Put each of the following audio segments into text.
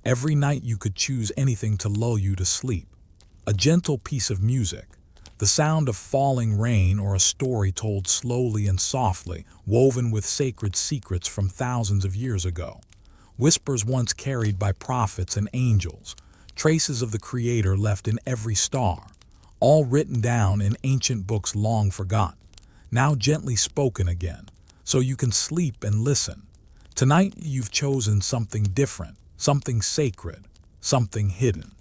Every night you could choose anything to lull you to sleep. A gentle piece of music, the sound of falling rain, or a story told slowly and softly, woven with sacred secrets from thousands of years ago. Whispers once carried by prophets and angels, traces of the Creator left in every star, all written down in ancient books long forgotten, now gently spoken again, so you can sleep and listen. Tonight you've chosen something different, something sacred, something hidden.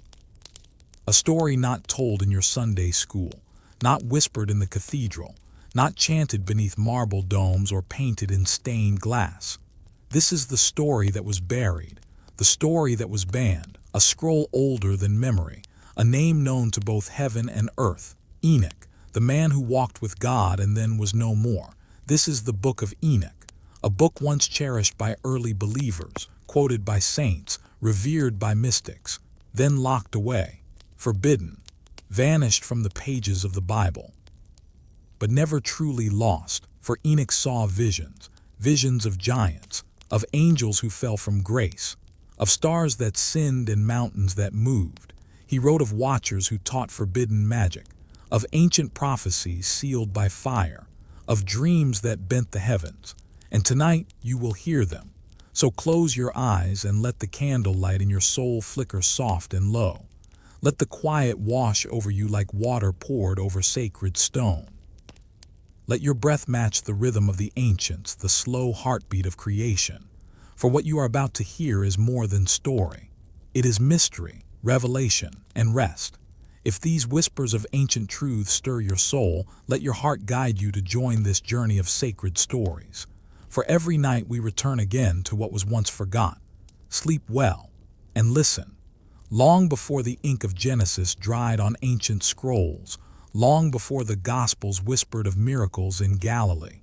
A story not told in your Sunday school, not whispered in the cathedral, not chanted beneath marble domes or painted in stained glass. This is the story that was buried, the story that was banned, a scroll older than memory, a name known to both heaven and earth, Enoch, the man who walked with God and then was no more. This is the book of Enoch, a book once cherished by early believers, quoted by saints, revered by mystics, then locked away, forbidden, vanished from the pages of the Bible. But never truly lost, for Enoch saw visions, visions of giants, of angels who fell from grace, of stars that sinned and mountains that moved. He wrote of watchers who taught forbidden magic, of ancient prophecies sealed by fire, of dreams that bent the heavens. And tonight you will hear them. So close your eyes and let the candlelight in your soul flicker soft and low. Let the quiet wash over you like water poured over sacred stone. Let your breath match the rhythm of the ancients, the slow heartbeat of creation. For what you are about to hear is more than story. It is mystery, revelation, and rest. If these whispers of ancient truths stir your soul, let your heart guide you to join this journey of sacred stories. For every night we return again to what was once forgotten. Sleep well, and listen. Long before the ink of Genesis dried on ancient scrolls, long before the Gospels whispered of miracles in Galilee,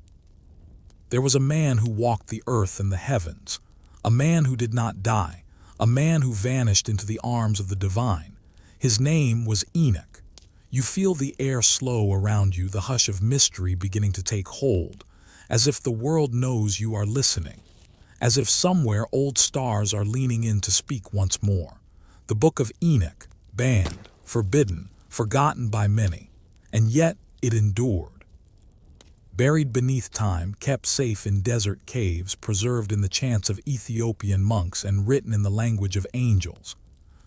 there was a man who walked the earth and the heavens, a man who did not die, a man who vanished into the arms of the divine. His name was Enoch. You feel the air slow around you, the hush of mystery beginning to take hold, as if the world knows you are listening, as if somewhere old stars are leaning in to speak once more. The book of Enoch, banned, forbidden, forgotten by many, and yet it endured. Buried beneath time, kept safe in desert caves, preserved in the chants of Ethiopian monks, and written in the language of angels.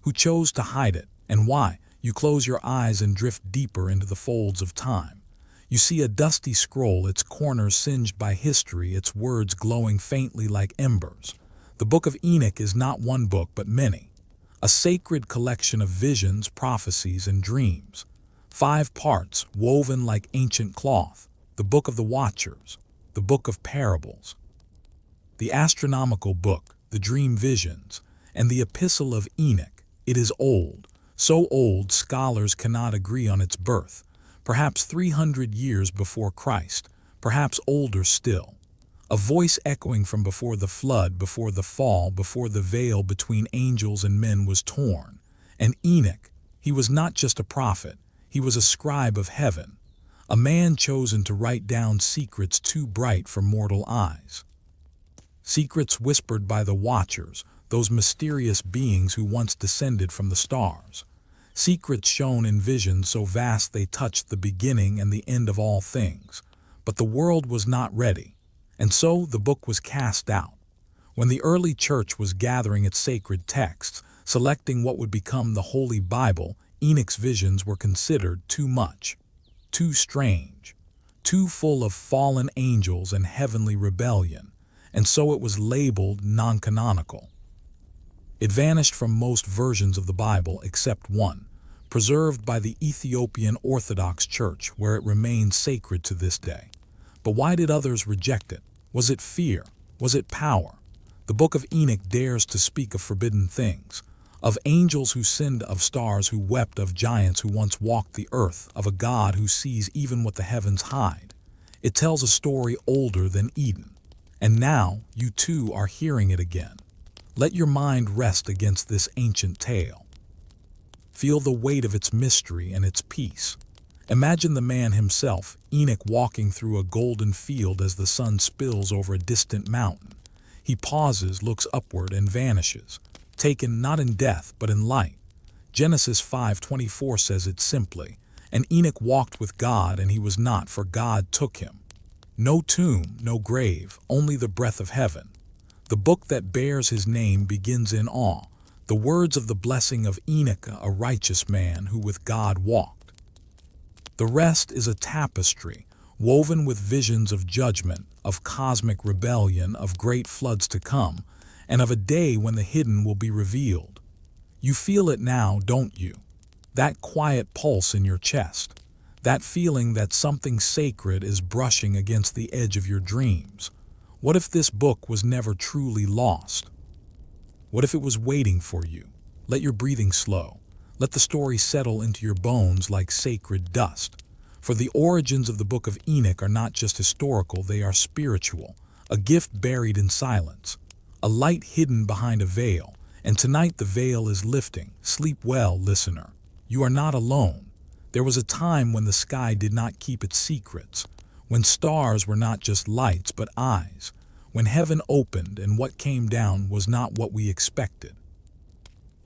Who chose to hide it, and why? You close your eyes and drift deeper into the folds of time. You see a dusty scroll, its corners singed by history, its words glowing faintly like embers. The book of Enoch is not one book, but many. A sacred collection of visions, prophecies, and dreams. 5 parts, woven like ancient cloth. The book of the watchers, the book of parables, the astronomical book, the dream visions, and the epistle of Enoch. It is old, so old scholars cannot agree on its birth. Perhaps 300 years before Christ, perhaps older still. A voice echoing from before the flood, before the fall, before the veil between angels and men was torn. And Enoch, he was not just a prophet, he was a scribe of heaven, a man chosen to write down secrets too bright for mortal eyes. Secrets whispered by the watchers, those mysterious beings who once descended from the stars. Secrets shown in visions so vast they touched the beginning and the end of all things. But the world was not ready. And so the book was cast out. When the early church was gathering its sacred texts, selecting what would become the Holy Bible, Enoch's visions were considered too much, too strange, too full of fallen angels and heavenly rebellion, and so it was labeled non-canonical. It vanished from most versions of the Bible except one, preserved by the Ethiopian Orthodox Church, where it remains sacred to this day. But why did others reject it? Was it fear? Was it power? The book of Enoch dares to speak of forbidden things, of angels who sinned, of stars who wept, of giants who once walked the earth, of a God who sees even what the heavens hide. It tells a story older than Eden. And now you too are hearing it again. Let your mind rest against this ancient tale. Feel the weight of its mystery and its peace. Imagine the man himself, Enoch, walking through a golden field as the sun spills over a distant mountain. He pauses, looks upward, and vanishes. taken not in death but in light. Genesis 5:24 says it simply, "And Enoch walked with God, and he was not, for God took him." No tomb, no grave, only the breath of heaven. The book that bears his name begins in awe, the words of the blessing of Enoch, a righteous man who with God walked. The rest is a tapestry, woven with visions of judgment, of cosmic rebellion, of great floods to come, and of a day when the hidden will be revealed. You feel it now, don't you? That quiet pulse in your chest, that feeling that something sacred is brushing against the edge of your dreams. What if this book was never truly lost? What if it was waiting for you? Let your breathing slow. Let the story settle into your bones like sacred dust. For the origins of the book of Enoch are not just historical, they are spiritual, a gift buried in silence, a light hidden behind a veil, and tonight the veil is lifting. Sleep well, listener. You are not alone. There was a time when the sky did not keep its secrets, when stars were not just lights but eyes, when heaven opened and what came down was not what we expected.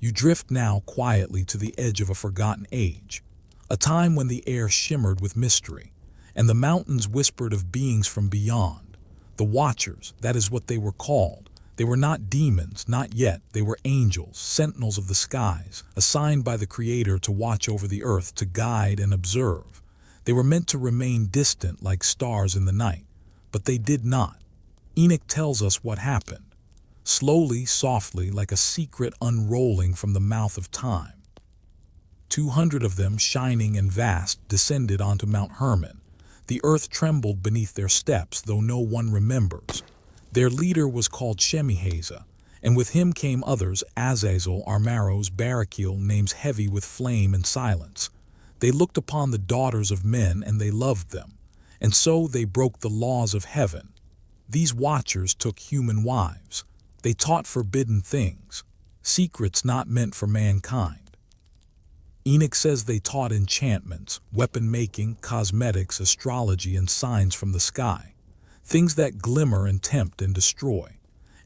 You drift now quietly to the edge of a forgotten age, a time when the air shimmered with mystery, and the mountains whispered of beings from beyond. The Watchers, that is what they were called. They were not demons, not yet. They were angels, sentinels of the skies, assigned by the Creator to watch over the earth, to guide and observe. They were meant to remain distant like stars in the night, but they did not. Enoch tells us what happened. Slowly, softly, like a secret unrolling from the mouth of time. 200 of them, shining and vast, descended onto Mount Hermon. The earth trembled beneath their steps, though no one remembers. Their leader was called Shemiheza, and with him came others, Azazel, Armaros, Barachiel, names heavy with flame and silence. They looked upon the daughters of men and they loved them, and so they broke the laws of heaven. These Watchers took human wives. They taught forbidden things, secrets not meant for mankind. Enoch says they taught enchantments, weapon-making, cosmetics, astrology, and signs from the sky, things that glimmer and tempt and destroy.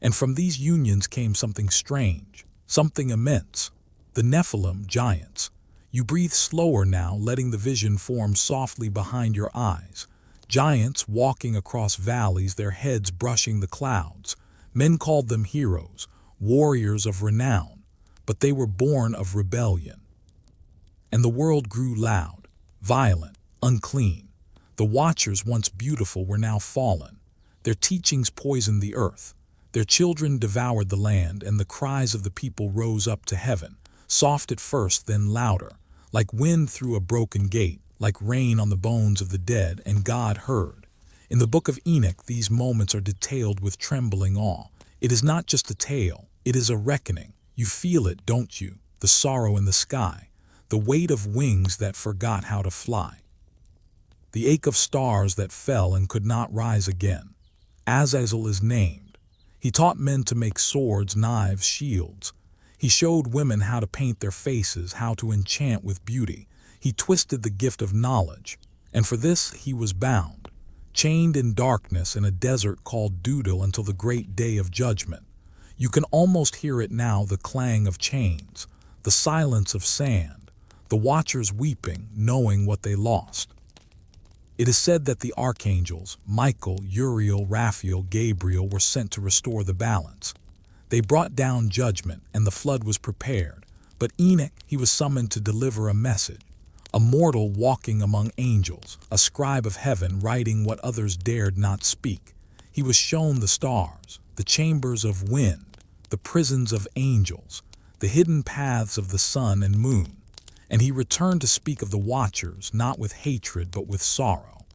And from these unions came something strange, something immense, the Nephilim, giants. You breathe slower now, letting the vision form softly behind your eyes. Giants walking across valleys, their heads brushing the clouds. Men called them heroes, warriors of renown, but they were born of rebellion. And the world grew loud, violent, unclean. The Watchers, once beautiful, were now fallen. Their teachings poisoned the earth. Their children devoured the land, and the cries of the people rose up to heaven, soft at first, then louder, like wind through a broken gate, like rain on the bones of the dead, and God heard. In the book of Enoch, these moments are detailed with trembling awe. It is not just a tale, it is a reckoning. You feel it, don't you? The sorrow in the sky, the weight of wings that forgot how to fly, the ache of stars that fell and could not rise again. Azazel is named. He taught men to make swords, knives, shields. He showed women how to paint their faces, how to enchant with beauty. He twisted the gift of knowledge, and for this he was bound, chained in darkness in a desert called Dudal until the great day of judgment. You can almost hear it now, the clang of chains, the silence of sand, the Watchers weeping, knowing what they lost. It is said that the archangels, Michael, Uriel, Raphael, Gabriel, were sent to restore the balance. They brought down judgment, and the flood was prepared. But Enoch, he was summoned to deliver a message. A mortal walking among angels, a scribe of heaven writing what others dared not speak. He was shown the stars, the chambers of wind, the prisons of angels, the hidden paths of the sun and moon. And he returned to speak of the Watchers, not with hatred but with sorrow.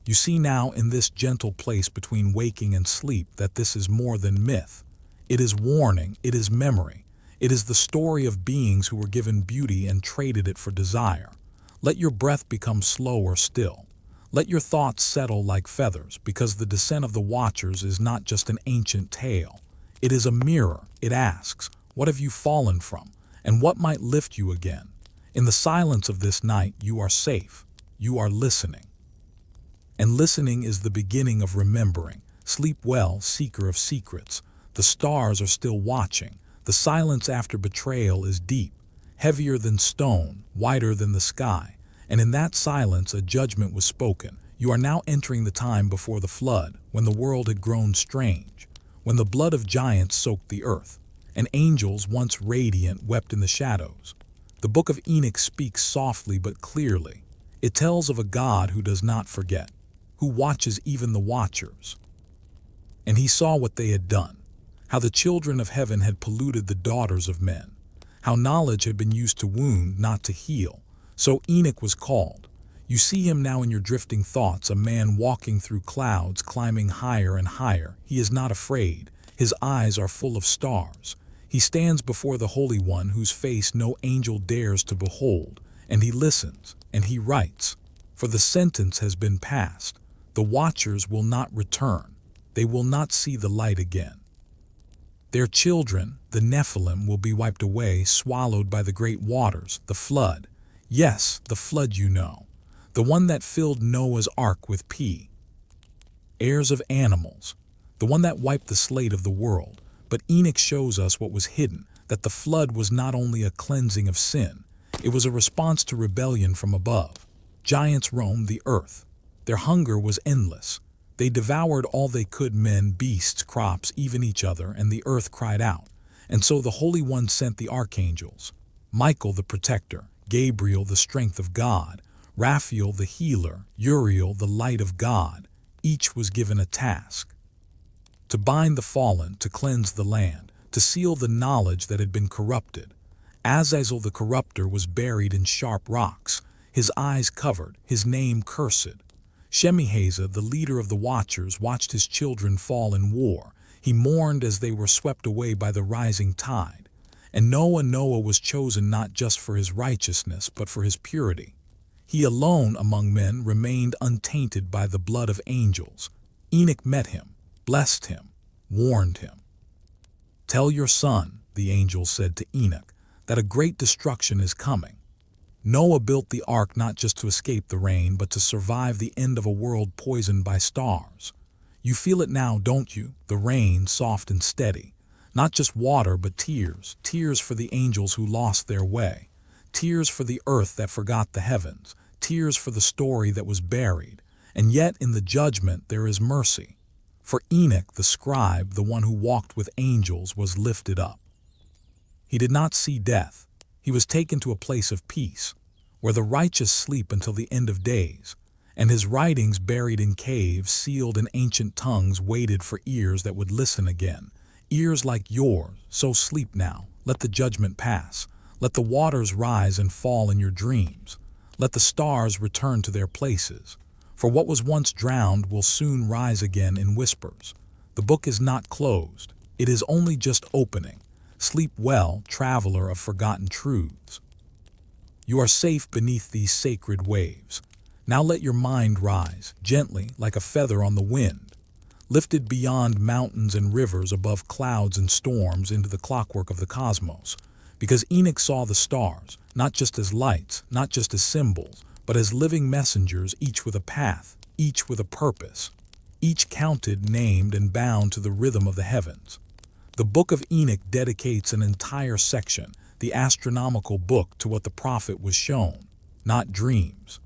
You see now in this gentle place between waking and sleep that this is more than myth. It is warning, it is memory. It is the story of beings who were given beauty and traded it for desire. Let your breath become slower still. Let your thoughts settle like feathers, because the descent of the Watchers is not just an ancient tale. It is a mirror. It asks, what have you fallen from, and what might lift you again? In the silence of this night, you are safe. You are listening. And listening is the beginning of remembering. Sleep well, seeker of secrets. The stars are still watching. The silence after betrayal is deep, heavier than stone, wider than the sky, and in that silence a judgment was spoken. You are now entering the time before the flood, when the world had grown strange, when the blood of giants soaked the earth, and angels, once radiant, wept in the shadows. The book of Enoch speaks softly but clearly. It tells of a God who does not forget, who watches even the watchers. And he saw what they had done, how the children of heaven had polluted the daughters of men, how knowledge had been used to wound, not to heal. So Enoch was called. You see him now in your drifting thoughts, a man walking through clouds, climbing higher and higher. He is not afraid. His eyes are full of stars. He stands before the Holy One, whose face no angel dares to behold, and he listens, and he writes. For the sentence has been passed. The watchers will not return. They will not see the light again. Their children, the Nephilim, will be wiped away, swallowed by the great waters, the flood. Yes, the flood you know, the one that filled Noah's ark with heirs of animals, the one that wiped the slate of the world. But Enoch shows us what was hidden, that the flood was not only a cleansing of sin, it was a response to rebellion from above. Giants roamed the earth. Their hunger was endless. They devoured all they could, men, beasts, crops, even each other, and the earth cried out. And so the Holy One sent the archangels, Michael the protector, Gabriel the strength of God, Raphael the healer, Uriel the light of God. Each was given a task: to bind the fallen, to cleanse the land, to seal the knowledge that had been corrupted. Azazel the corrupter was buried in sharp rocks, his eyes covered, his name cursed. Shemihazah, the leader of the watchers, watched his children fall in war. He mourned as they were swept away by the rising tide. And Noah was chosen not just for his righteousness, but for his purity. He alone among men remained untainted by the blood of angels. Enoch met him, blessed him, warned him. Tell your son, the angel said to Enoch, that a great destruction is coming. Noah built the ark not just to escape the rain, but to survive the end of a world poisoned by stars. You feel it now, don't you? The rain, soft and steady. Not just water, but tears. Tears for the angels who lost their way. Tears for the earth that forgot the heavens. Tears for the story that was buried. And yet in the judgment there is mercy. For Enoch, the scribe, the one who walked with angels, was lifted up. He did not see death. He was taken to a place of peace, where the righteous sleep until the end of days, and his writings, buried in caves, sealed in ancient tongues, waited for ears that would listen again. Ears like yours, so sleep now. Let the judgment pass. Let the waters rise and fall in your dreams. Let the stars return to their places. For what was once drowned will soon rise again in whispers. The book is not closed. It is only just opening. Sleep well, traveler of forgotten truths. You are safe beneath these sacred waves. Now let your mind rise, gently, like a feather on the wind, lifted beyond mountains and rivers, above clouds and storms, into the clockwork of the cosmos. Because Enoch saw the stars, not just as lights, not just as symbols, but as living messengers, each with a path, each with a purpose, each counted, named, and bound to the rhythm of the heavens. The book of Enoch dedicates an entire section, the astronomical book, to what the prophet was shown, not dreams,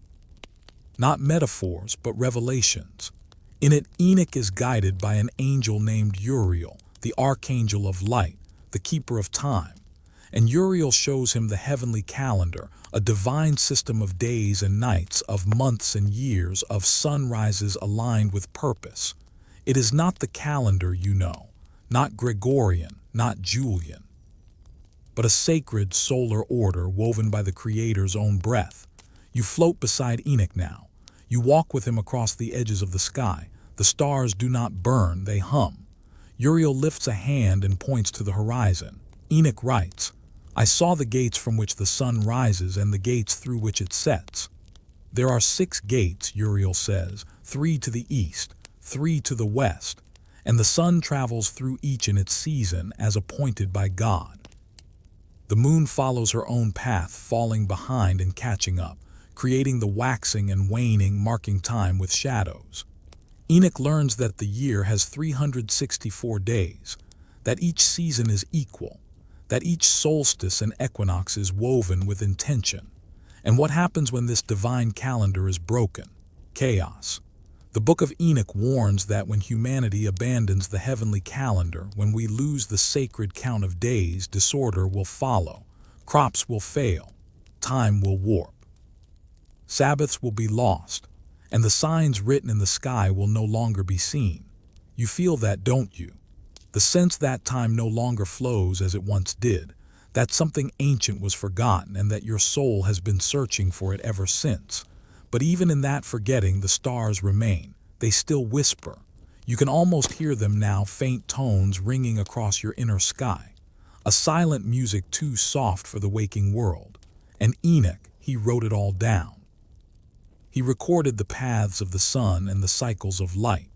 not metaphors, but revelations. In it, Enoch is guided by an angel named Uriel, the archangel of light, the keeper of time. And Uriel shows him the heavenly calendar, a divine system of days and nights, of months and years, of sunrises aligned with purpose. It is not the calendar you know, not Gregorian, not Julian, but a sacred solar order woven by the Creator's own breath. You float beside Enoch now. You walk with him across the edges of the sky. The stars do not burn, they hum. Uriel lifts a hand and points to the horizon. Enoch writes, I saw the gates from which the sun rises and the gates through which it sets. There are 6 gates, Uriel says, 3 to the east, 3 to the west, and the sun travels through each in its season as appointed by God. The moon follows her own path, falling behind and catching up, creating the waxing and waning, marking time with shadows. Enoch learns that the year has 364 days, that each season is equal, that each solstice and equinox is woven with intention. And what happens when this divine calendar is broken? Chaos. The Book of Enoch warns that when humanity abandons the heavenly calendar, when we lose the sacred count of days, disorder will follow, crops will fail, time will warp. Sabbaths will be lost, and the signs written in the sky will no longer be seen. You feel that, don't you? The sense that time no longer flows as it once did, that something ancient was forgotten and that your soul has been searching for it ever since. But even in that forgetting, the stars remain. They still whisper. You can almost hear them now, faint tones ringing across your inner sky. A silent music too soft for the waking world. And Enoch, he wrote it all down. He recorded the paths of the sun and the cycles of light,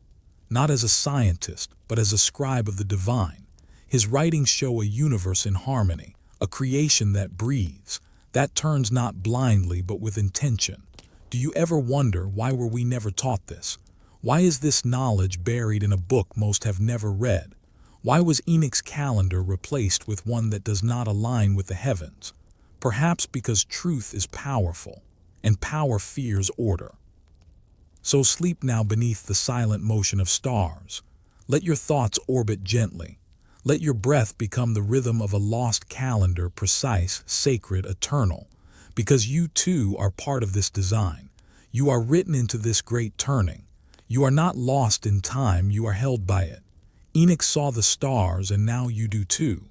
not as a scientist, but as a scribe of the divine. His writings show a universe in harmony, a creation that breathes, that turns not blindly but with intention. Do you ever wonder, why were we never taught this? Why is this knowledge buried in a book most have never read? Why was Enoch's calendar replaced with one that does not align with the heavens? Perhaps because truth is powerful, and power fears order. So sleep now beneath the silent motion of stars. Let your thoughts orbit gently. Let your breath become the rhythm of a lost calendar, precise, sacred, eternal. Because you too are part of this design. You are written into this great turning. You are not lost in time, you are held by it. Enoch saw the stars, and now you do too.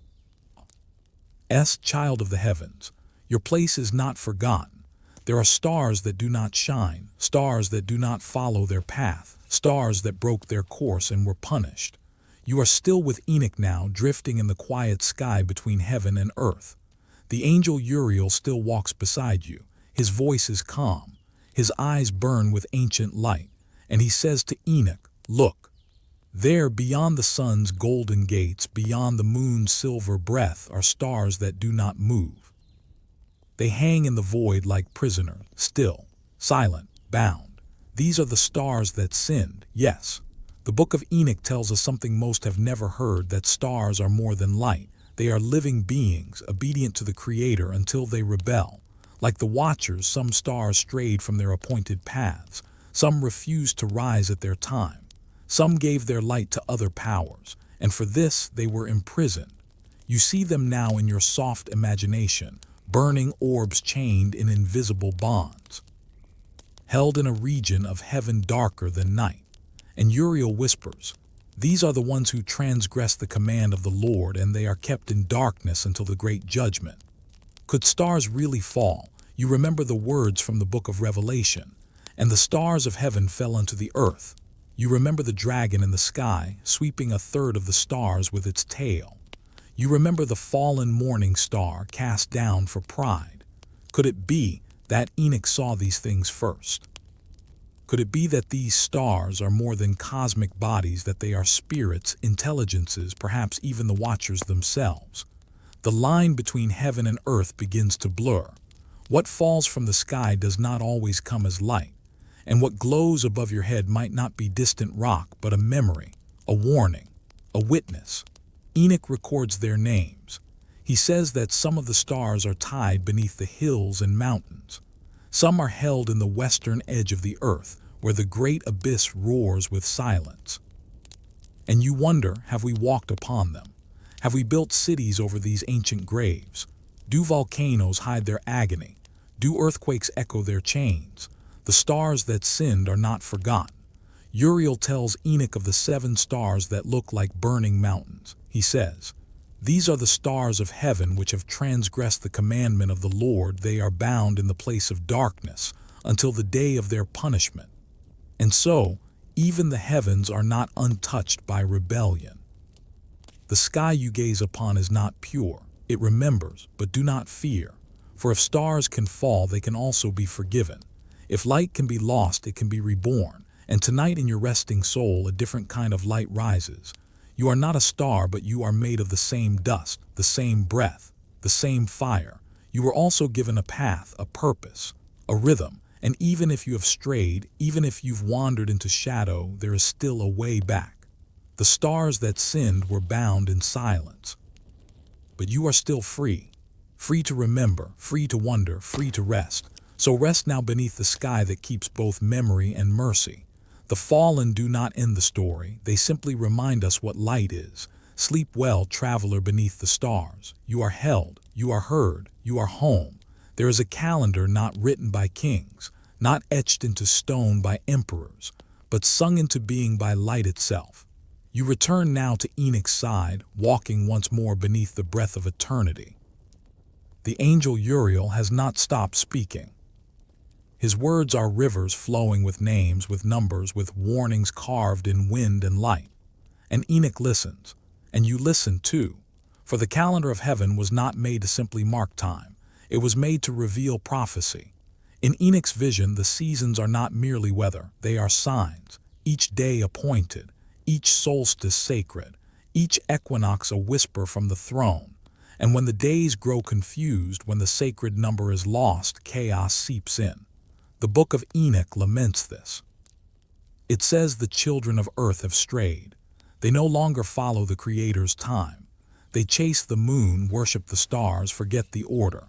Child of the heavens, your place is not forgotten. There are stars that do not shine, stars that do not follow their path, stars that broke their course and were punished. You are still with Enoch now, drifting in the quiet sky between heaven and earth. The angel Uriel still walks beside you. His voice is calm. His eyes burn with ancient light. And he says to Enoch, look, there beyond the sun's golden gates, beyond the moon's silver breath, are stars that do not move. They hang in the void like prisoners, still, silent, bound. These are the stars that sinned, yes. The Book of Enoch tells us something most have never heard, that stars are more than light. They are living beings, obedient to the Creator until they rebel. Like the watchers, some stars strayed from their appointed paths. Some refused to rise at their time. Some gave their light to other powers, and for this they were imprisoned. You see them now in your soft imagination, burning orbs chained in invisible bonds, held in a region of heaven darker than night. And Uriel whispers, these are the ones who transgress the command of the Lord, and they are kept in darkness until the great judgment. Could stars really fall? You remember the words from the book of Revelation. And the stars of heaven fell unto the earth. You remember the dragon in the sky, sweeping a third of the stars with its tail. You remember the fallen morning star cast down for pride. Could it be that Enoch saw these things first? Could it be that these stars are more than cosmic bodies, that they are spirits, intelligences, perhaps even the watchers themselves? The line between heaven and earth begins to blur. What falls from the sky does not always come as light, and what glows above your head might not be distant rock, but a memory, a warning, a witness. Enoch records their names. He says that some of the stars are tied beneath the hills and mountains. Some are held in the western edge of the earth, where the great abyss roars with silence. And you wonder, have we walked upon them? Have we built cities over these ancient graves? Do volcanoes hide their agony? Do earthquakes echo their chains? The stars that sinned are not forgotten. Uriel tells Enoch of the 7 stars that look like burning mountains. He says, these are the stars of heaven which have transgressed the commandment of the Lord. They are bound in the place of darkness until the day of their punishment. And so, even the heavens are not untouched by rebellion. The sky you gaze upon is not pure. It remembers, but do not fear. For if stars can fall, they can also be forgiven. If light can be lost, it can be reborn. And tonight in your resting soul, a different kind of light rises. You are not a star, but you are made of the same dust, the same breath, the same fire. You were also given a path, a purpose, a rhythm. And even if you have strayed, even if you've wandered into shadow, there is still a way back. The stars that sinned were bound in silence. but you are still free. Free to remember, free to wonder, free to rest. So rest now beneath the sky that keeps both memory and mercy. The fallen do not end the story, they simply remind us what light is. Sleep well, traveler beneath the stars. You are held, you are heard, you are home. There is a calendar not written by kings, not etched into stone by emperors, but sung into being by light itself. You return now to Enoch's side, walking once more beneath the breath of eternity. The angel Uriel has not stopped speaking. His words are rivers flowing with names, with numbers, with warnings carved in wind and light. And Enoch listens, and you listen too, for the calendar of heaven was not made to simply mark time. It was made to reveal prophecy. In Enoch's vision, the seasons are not merely weather, they are signs, each day appointed, each solstice sacred, each equinox a whisper from the throne. And when the days grow confused, when the sacred number is lost, chaos seeps in. The book of Enoch laments this. It says the children of earth have strayed. They no longer follow the Creator's time. They chase the moon, worship the stars, forget the order.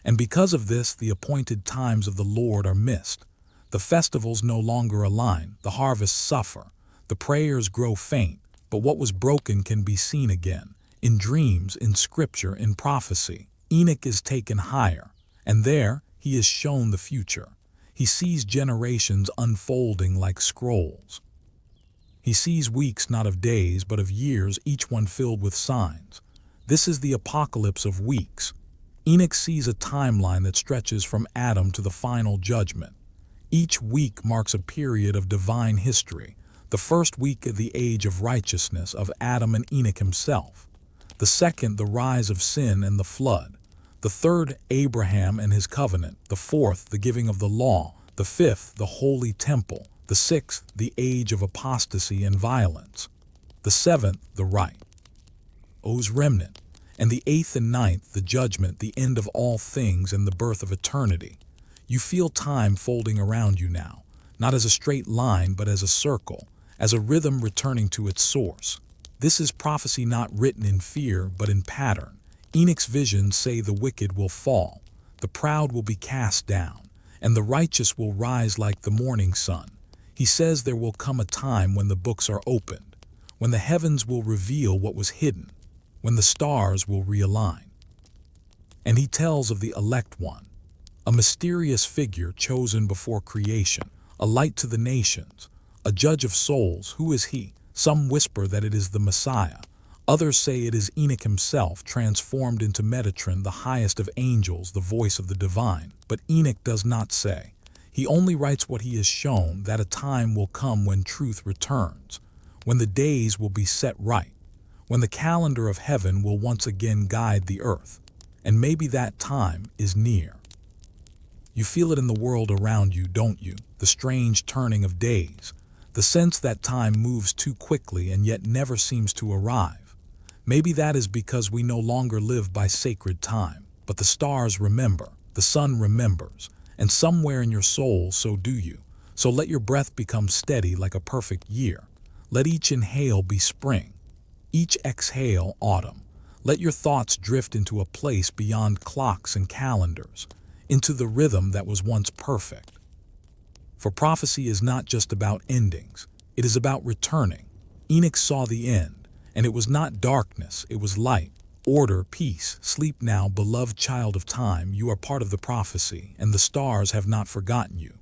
And because of this, the appointed times of the Lord are missed. The festivals no longer align, the harvests suffer, the prayers grow faint, but what was broken can be seen again. In dreams, in scripture, in prophecy, Enoch is taken higher, and there he is shown the future. He sees generations unfolding like scrolls. He sees weeks not of days, but of years, each one filled with signs. This is the apocalypse of weeks. Enoch sees a timeline that stretches from Adam to the final judgment. Each week marks a period of divine history, the first week of the age of righteousness of Adam and Enoch himself. The second, the rise of sin and the flood. The third, Abraham and his covenant. The fourth, the giving of the law. The fifth, the holy temple. The sixth, the age of apostasy and violence. The seventh, the righteous remnant. And the eighth and ninth, the judgment, the end of all things and the birth of eternity. You feel time folding around you now, not as a straight line but as a circle, as a rhythm returning to its source. This is prophecy not written in fear but in pattern. Enoch's visions say the wicked will fall, the proud will be cast down, and the righteous will rise like the morning sun. He says there will come a time when the books are opened, when the heavens will reveal what was hidden, when the stars will realign. And he tells of the elect one, a mysterious figure chosen before creation, a light to the nations, a judge of souls. Who is he? Some whisper that it is the Messiah. Others say it is Enoch himself, transformed into Metatron, the highest of angels, the voice of the divine. But Enoch does not say. He only writes what he is shown, that a time will come when truth returns, when the days will be set right, when the calendar of heaven will once again guide the earth. And maybe that time is near. You feel it in the world around you, don't you? The strange turning of days, the sense that time moves too quickly and yet never seems to arrive. Maybe that is because we no longer live by sacred time, but the stars remember, the sun remembers, and somewhere in your soul so do you. So let your breath become steady like a perfect year. Let each inhale be spring, each exhale autumn. Let your thoughts drift into a place beyond clocks and calendars, into the rhythm that was once perfect. For prophecy is not just about endings, it is about returning. Enoch saw the end, and it was not darkness, it was light, order, peace. Sleep now, beloved child of time, you are part of the prophecy, and the stars have not forgotten you.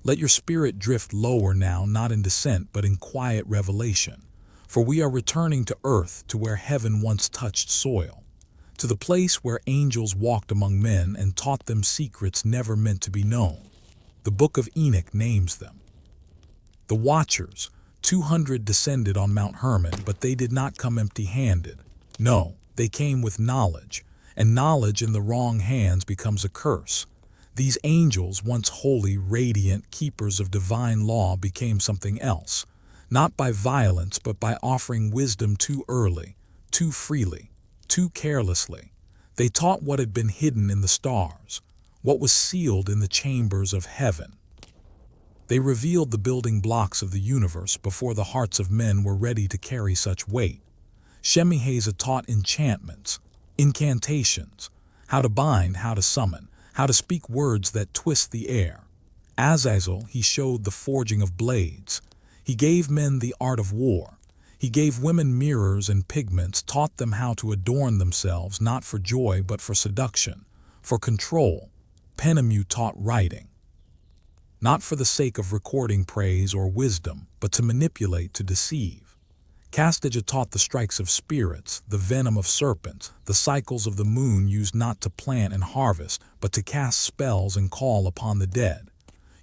Let your spirit drift lower now, not in descent, but in quiet revelation. For we are returning to earth, to where heaven once touched soil, to the place where angels walked among men and taught them secrets never meant to be known. The book of Enoch names them. The Watchers, 200 descended on Mount Hermon, but they did not come empty-handed. No, they came with knowledge, and knowledge in the wrong hands becomes a curse. These angels, once holy, radiant, keepers of divine law, became something else, not by violence, but by offering wisdom too early, too freely, too carelessly. They taught what had been hidden in the stars, what was sealed in the chambers of heaven. They revealed the building blocks of the universe before the hearts of men were ready to carry such weight. Shemiheza taught enchantments, incantations, how to bind, how to summon, how to speak words that twist the air. Azazel, he showed the forging of blades. He gave men the art of war. He gave women mirrors and pigments, taught them how to adorn themselves, not for joy but for seduction, for control. Penemu taught writing, not for the sake of recording praise or wisdom, but to manipulate, to deceive. Castaja taught the strikes of spirits, the venom of serpents, the cycles of the moon used not to plant and harvest, but to cast spells and call upon the dead.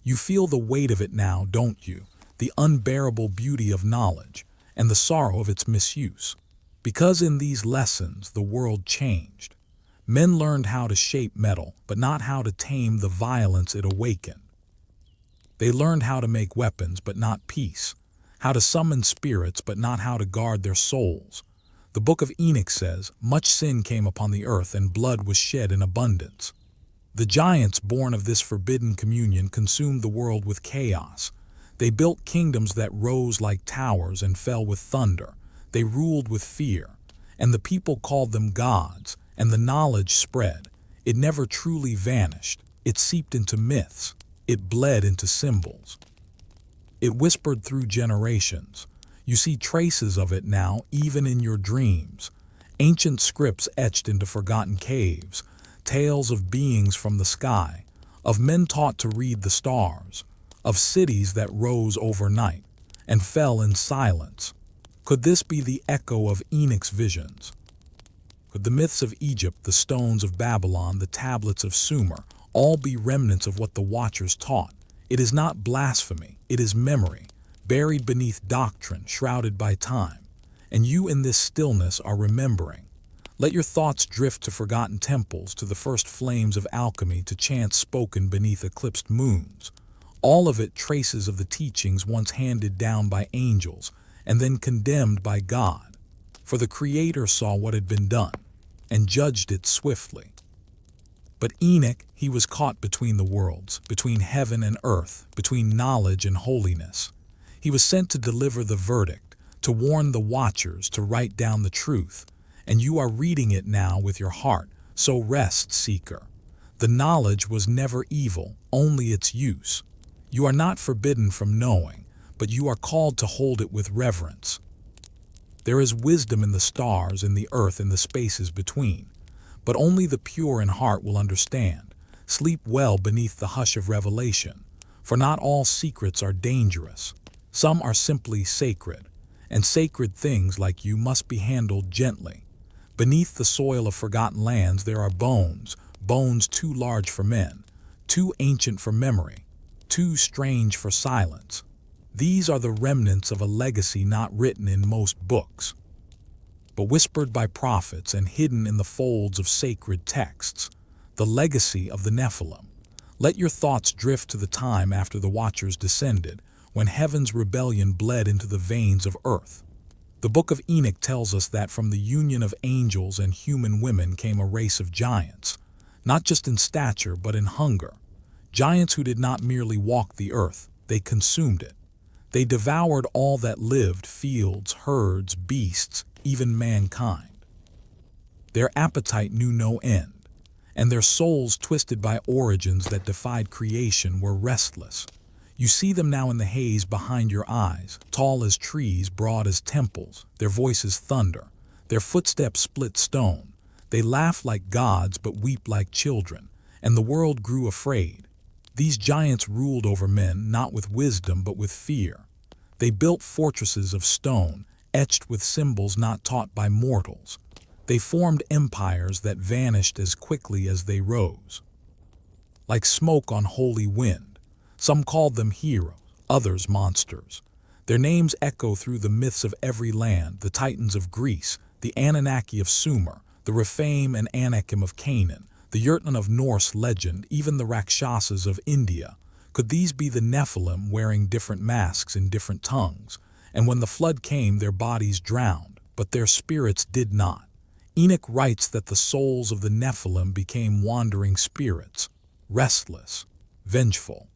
You feel the weight of it now, don't you? The unbearable beauty of knowledge, and the sorrow of its misuse. Because in these lessons the world changed. Men learned how to shape metal, but not how to tame the violence it awakened. They learned how to make weapons, but not peace. How to summon spirits, but not how to guard their souls. The book of Enoch says, "Much sin came upon the earth, and blood was shed in abundance." The giants born of this forbidden communion consumed the world with chaos. They built kingdoms that rose like towers and fell with thunder. They ruled with fear, and the people called them gods, and the knowledge spread. It never truly vanished. It seeped into myths. It bled into symbols. It whispered through generations. You see traces of it now, even in your dreams. Ancient scripts etched into forgotten caves, tales of beings from the sky, of men taught to read the stars, of cities that rose overnight and fell in silence. Could this be the echo of Enoch's visions? Could the myths of Egypt, the stones of Babylon, the tablets of Sumer, all be remnants of what the Watchers taught? It is not blasphemy, it is memory, buried beneath doctrine, shrouded by time. And you in this stillness are remembering. Let your thoughts drift to forgotten temples, to the first flames of alchemy, to chants spoken beneath eclipsed moons. All of it traces of the teachings once handed down by angels and then condemned by God. For the Creator saw what had been done and judged it swiftly. But Enoch, he was caught between the worlds, between heaven and earth, between knowledge and holiness. He was sent to deliver the verdict, to warn the watchers, to write down the truth. And you are reading it now with your heart, so rest, seeker. The knowledge was never evil, only its use. You are not forbidden from knowing, but you are called to hold it with reverence. There is wisdom in the stars, in the earth, in the spaces between. But only the pure in heart will understand. Sleep well beneath the hush of revelation, for not all secrets are dangerous. Some are simply sacred, and sacred things like you must be handled gently. Beneath the soil of forgotten lands there are bones, bones too large for men, too ancient for memory, too strange for silence. These are the remnants of a legacy not written in most books, but whispered by prophets and hidden in the folds of sacred texts, the legacy of the Nephilim. Let your thoughts drift to the time after the Watchers descended, when heaven's rebellion bled into the veins of earth. The book of Enoch tells us that from the union of angels and human women came a race of giants, not just in stature but in hunger. Giants who did not merely walk the earth, they consumed it. They devoured all that lived, fields, herds, beasts, even mankind. Their appetite knew no end, and their souls, twisted by origins that defied creation, were restless. You see them now in the haze behind your eyes, tall as trees, broad as temples, their voices thunder, their footsteps split stone. They laugh like gods but weep like children, and the world grew afraid. These giants ruled over men not with wisdom but with fear. They built fortresses of stone, etched with symbols not taught by mortals. They formed empires that vanished as quickly as they rose. Like smoke on holy wind, some called them heroes, others monsters. Their names echo through the myths of every land, the Titans of Greece, the Anunnaki of Sumer, the Rephaim and Anakim of Canaan, the Jotun of Norse legend, even the Rakshasas of India. Could these be the Nephilim wearing different masks in different tongues? And when the flood came, their bodies drowned, but their spirits did not. Enoch writes that the souls of the Nephilim became wandering spirits, restless, vengeful,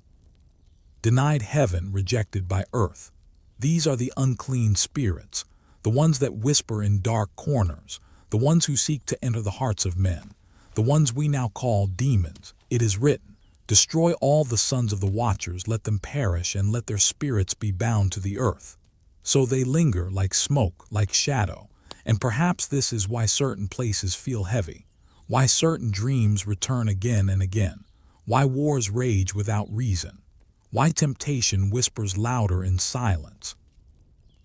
denied heaven, rejected by earth. These are the unclean spirits, the ones that whisper in dark corners, the ones who seek to enter the hearts of men, the ones we now call demons. It is written, "Destroy all the sons of the watchers, let them perish, and let their spirits be bound to the earth." So they linger like smoke, like shadow, and perhaps this is why certain places feel heavy, why certain dreams return again and again, why wars rage without reason, why temptation whispers louder in silence.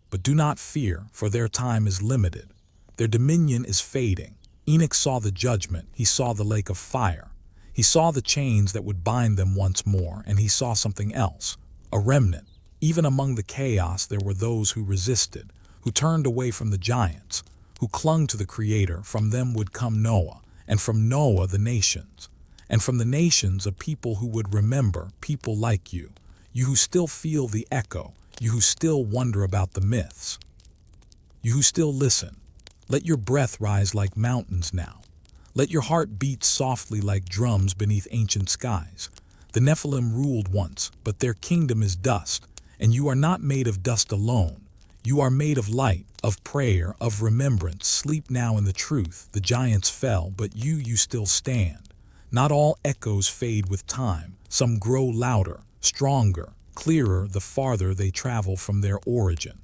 But do not fear, for their time is limited. Their dominion is fading. Enoch saw the judgment, he saw the lake of fire. He saw the chains that would bind them once more, and he saw something else, a remnant. Even among the chaos there were those who resisted, who turned away from the giants, who clung to the Creator. From them would come Noah, and from Noah the nations, and from the nations a people who would remember, people like you, you who still feel the echo, you who still wonder about the myths, you who still listen. Let your breath rise like mountains now. Let your heart beat softly like drums beneath ancient skies. The Nephilim ruled once, but their kingdom is dust, and you are not made of dust alone. You are made of light, of prayer, of remembrance. Sleep now in the truth. The giants fell, but you still stand. Not all echoes fade with time. Some grow louder, stronger, clearer the farther they travel from their origin.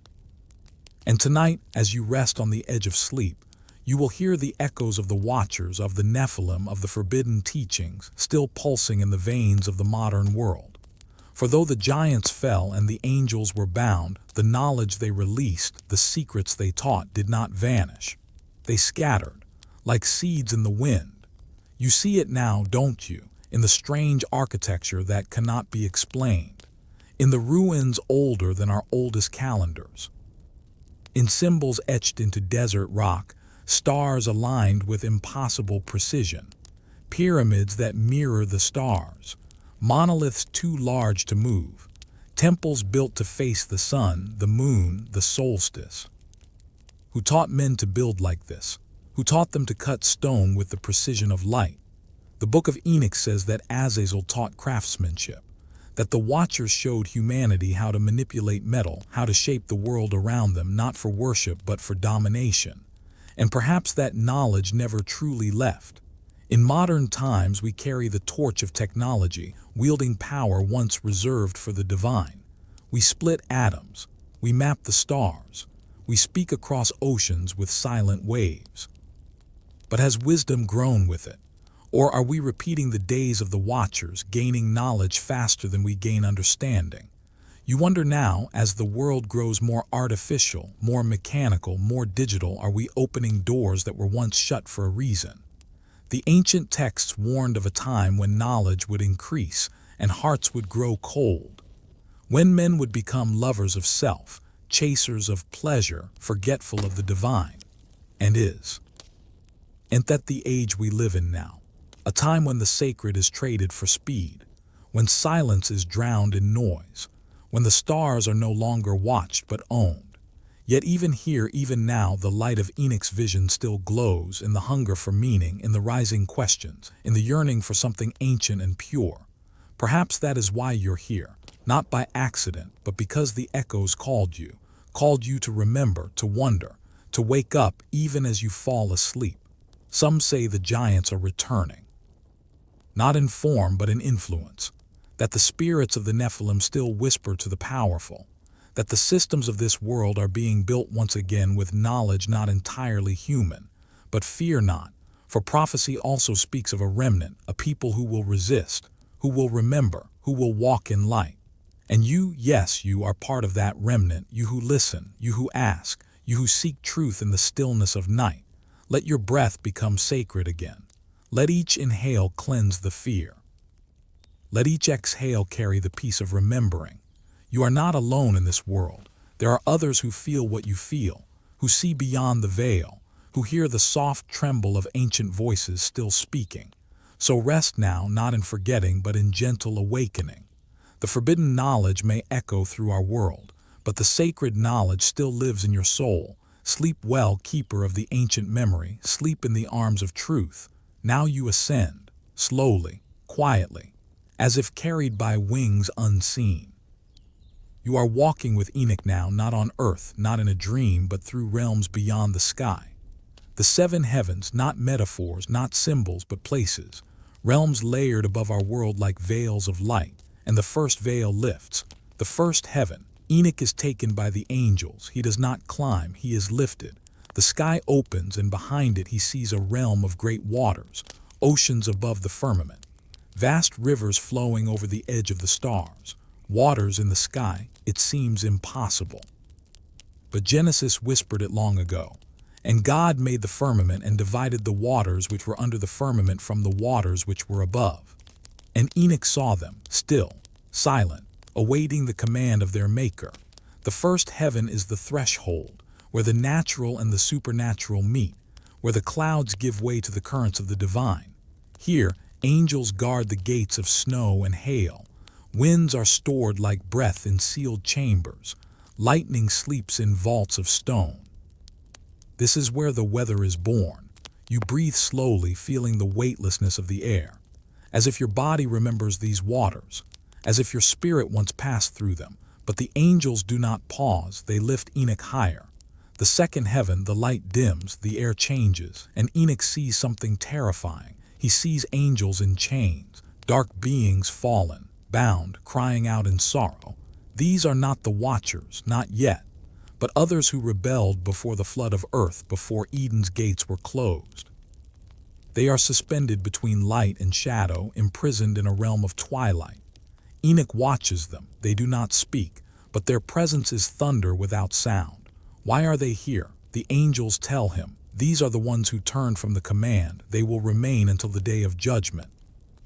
And tonight, as you rest on the edge of sleep, you will hear the echoes of the watchers, of the Nephilim, of the forbidden teachings, still pulsing in the veins of the modern world. For though the giants fell and the angels were bound, the knowledge they released, the secrets they taught, did not vanish. They scattered, like seeds in the wind. You see it now, don't you, in the strange architecture that cannot be explained, in the ruins older than our oldest calendars, in symbols etched into desert rock, stars aligned with impossible precision, pyramids that mirror the stars, monoliths too large to move, temples built to face the sun, the moon, the solstice. Who taught men to build like this? Who taught them to cut stone with the precision of light? The book of Enoch says that Azazel taught craftsmanship, that the watchers showed humanity how to manipulate metal, how to shape the world around them, not for worship but for domination. And perhaps that knowledge never truly left. In modern times we carry the torch of technology, wielding power once reserved for the divine. We split atoms, we map the stars, we speak across oceans with silent waves. But has wisdom grown with it? Or are we repeating the days of the watchers, gaining knowledge faster than we gain understanding? You wonder now, as the world grows more artificial, more mechanical, more digital, are we opening doors that were once shut for a reason? The ancient texts warned of a time when knowledge would increase and hearts would grow cold, when men would become lovers of self, chasers of pleasure, forgetful of the divine, and is. Ain't that the age we live in now? A time when the sacred is traded for speed, when silence is drowned in noise, when the stars are no longer watched but owned. Yet even here, even now, the light of Enoch's vision still glows in the hunger for meaning, in the rising questions, in the yearning for something ancient and pure. Perhaps that is why you're here, not by accident, but because the echoes called you to remember, to wonder, to wake up even as you fall asleep. Some say the giants are returning, not in form but in influence, that the spirits of the Nephilim still whisper to the powerful, that the systems of this world are being built once again with knowledge not entirely human. But fear not, for prophecy also speaks of a remnant, a people who will resist, who will remember, who will walk in light. And you, yes, you are part of that remnant, you who listen, you who ask, you who seek truth in the stillness of night. Let your breath become sacred again. Let each inhale cleanse the fear. Let each exhale carry the peace of remembering. You are not alone in this world. There are others who feel what you feel, who see beyond the veil, who hear the soft tremble of ancient voices still speaking. So rest now, not in forgetting, but in gentle awakening. The forbidden knowledge may echo through our world, but the sacred knowledge still lives in your soul. Sleep well, keeper of the ancient memory. Sleep in the arms of truth. Now you ascend, slowly, quietly, as if carried by wings unseen. You are walking with Enoch now, not on earth, not in a dream, but through realms beyond the sky. The seven heavens, not metaphors, not symbols, but places. Realms layered above our world like veils of light, and the first veil lifts. The first heaven. Enoch is taken by the angels. He does not climb, he is lifted. The sky opens, and behind it he sees a realm of great waters, oceans above the firmament, vast rivers flowing over the edge of the stars, waters in the sky. It seems impossible. But Genesis whispered it long ago. And God made the firmament and divided the waters which were under the firmament from the waters which were above. And Enoch saw them, still, silent, awaiting the command of their Maker. The first heaven is the threshold, where the natural and the supernatural meet, where the clouds give way to the currents of the divine. Here, angels guard the gates of snow and hail. Winds are stored like breath in sealed chambers. Lightning sleeps in vaults of stone. This is where the weather is born. You breathe slowly, feeling the weightlessness of the air, as if your body remembers these waters, as if your spirit once passed through them. But the angels do not pause, they lift Enoch higher. The second heaven, the light dims, the air changes, and Enoch sees something terrifying. He sees angels in chains, dark beings fallen, bound, crying out in sorrow. These are not the watchers, not yet, but others who rebelled before the flood of earth, before Eden's gates were closed. They are suspended between light and shadow, imprisoned in a realm of twilight. Enoch watches them. They do not speak, but their presence is thunder without sound. Why are they here? The angels tell him, these are the ones who turned from the command. They will remain until the day of judgment.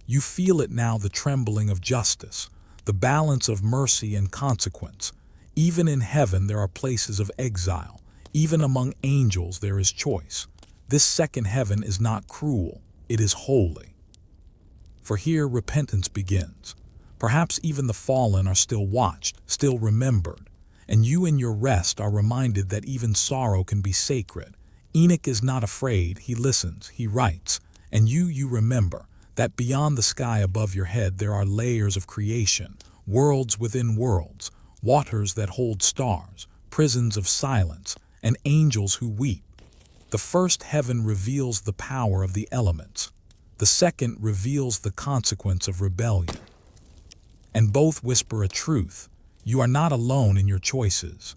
You feel it now, the trembling of justice, the balance of mercy and consequence. Even in heaven there are places of exile. Even among angels there is choice. This second heaven is not cruel, it is holy. For here repentance begins. Perhaps even the fallen are still watched, still remembered. And you in your rest are reminded that even sorrow can be sacred. Enoch is not afraid, he listens, he writes. And you remember that beyond the sky above your head there are layers of creation, worlds within worlds, waters that hold stars, prisons of silence, and angels who weep. The first heaven reveals the power of the elements. The second reveals the consequence of rebellion. And both whisper a truth. You are not alone in your choices.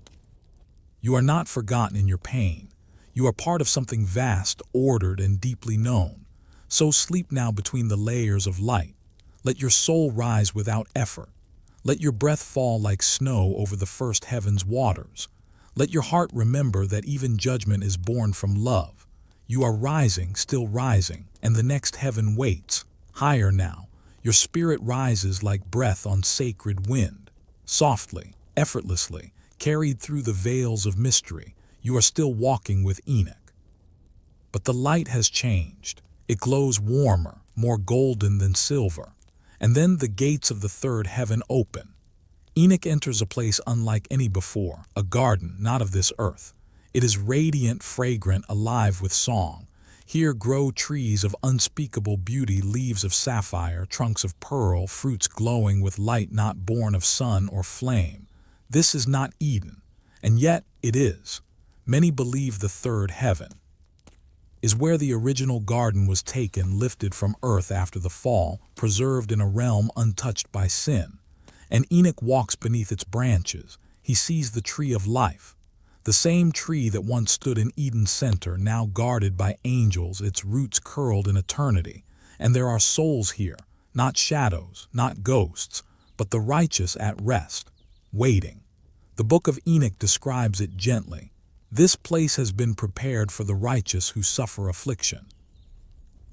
You are not forgotten in your pain. You are part of something vast, ordered, and deeply known. So sleep now between the layers of light. Let your soul rise without effort. Let your breath fall like snow over the first heaven's waters. Let your heart remember that even judgment is born from love. You are rising, still rising, and the next heaven waits. Higher now. Your spirit rises like breath on sacred wind. Softly, effortlessly, carried through the veils of mystery, you are still walking with Enoch. But the light has changed. It glows warmer, more golden than silver. And then the gates of the third heaven open. Enoch enters a place unlike any before, a garden not of this earth. It is radiant, fragrant, alive with song. Here grow trees of unspeakable beauty, leaves of sapphire, trunks of pearl, fruits glowing with light not born of sun or flame. This is not Eden, and yet it is. Many believe the third heaven is where the original garden was taken, lifted from earth after the fall, preserved in a realm untouched by sin. And Enoch walks beneath its branches. He sees the tree of life. The same tree that once stood in Eden's center, now guarded by angels, its roots curled in eternity. And there are souls here, not shadows, not ghosts, but the righteous at rest, waiting. The book of Enoch describes it gently. This place has been prepared for the righteous who suffer affliction,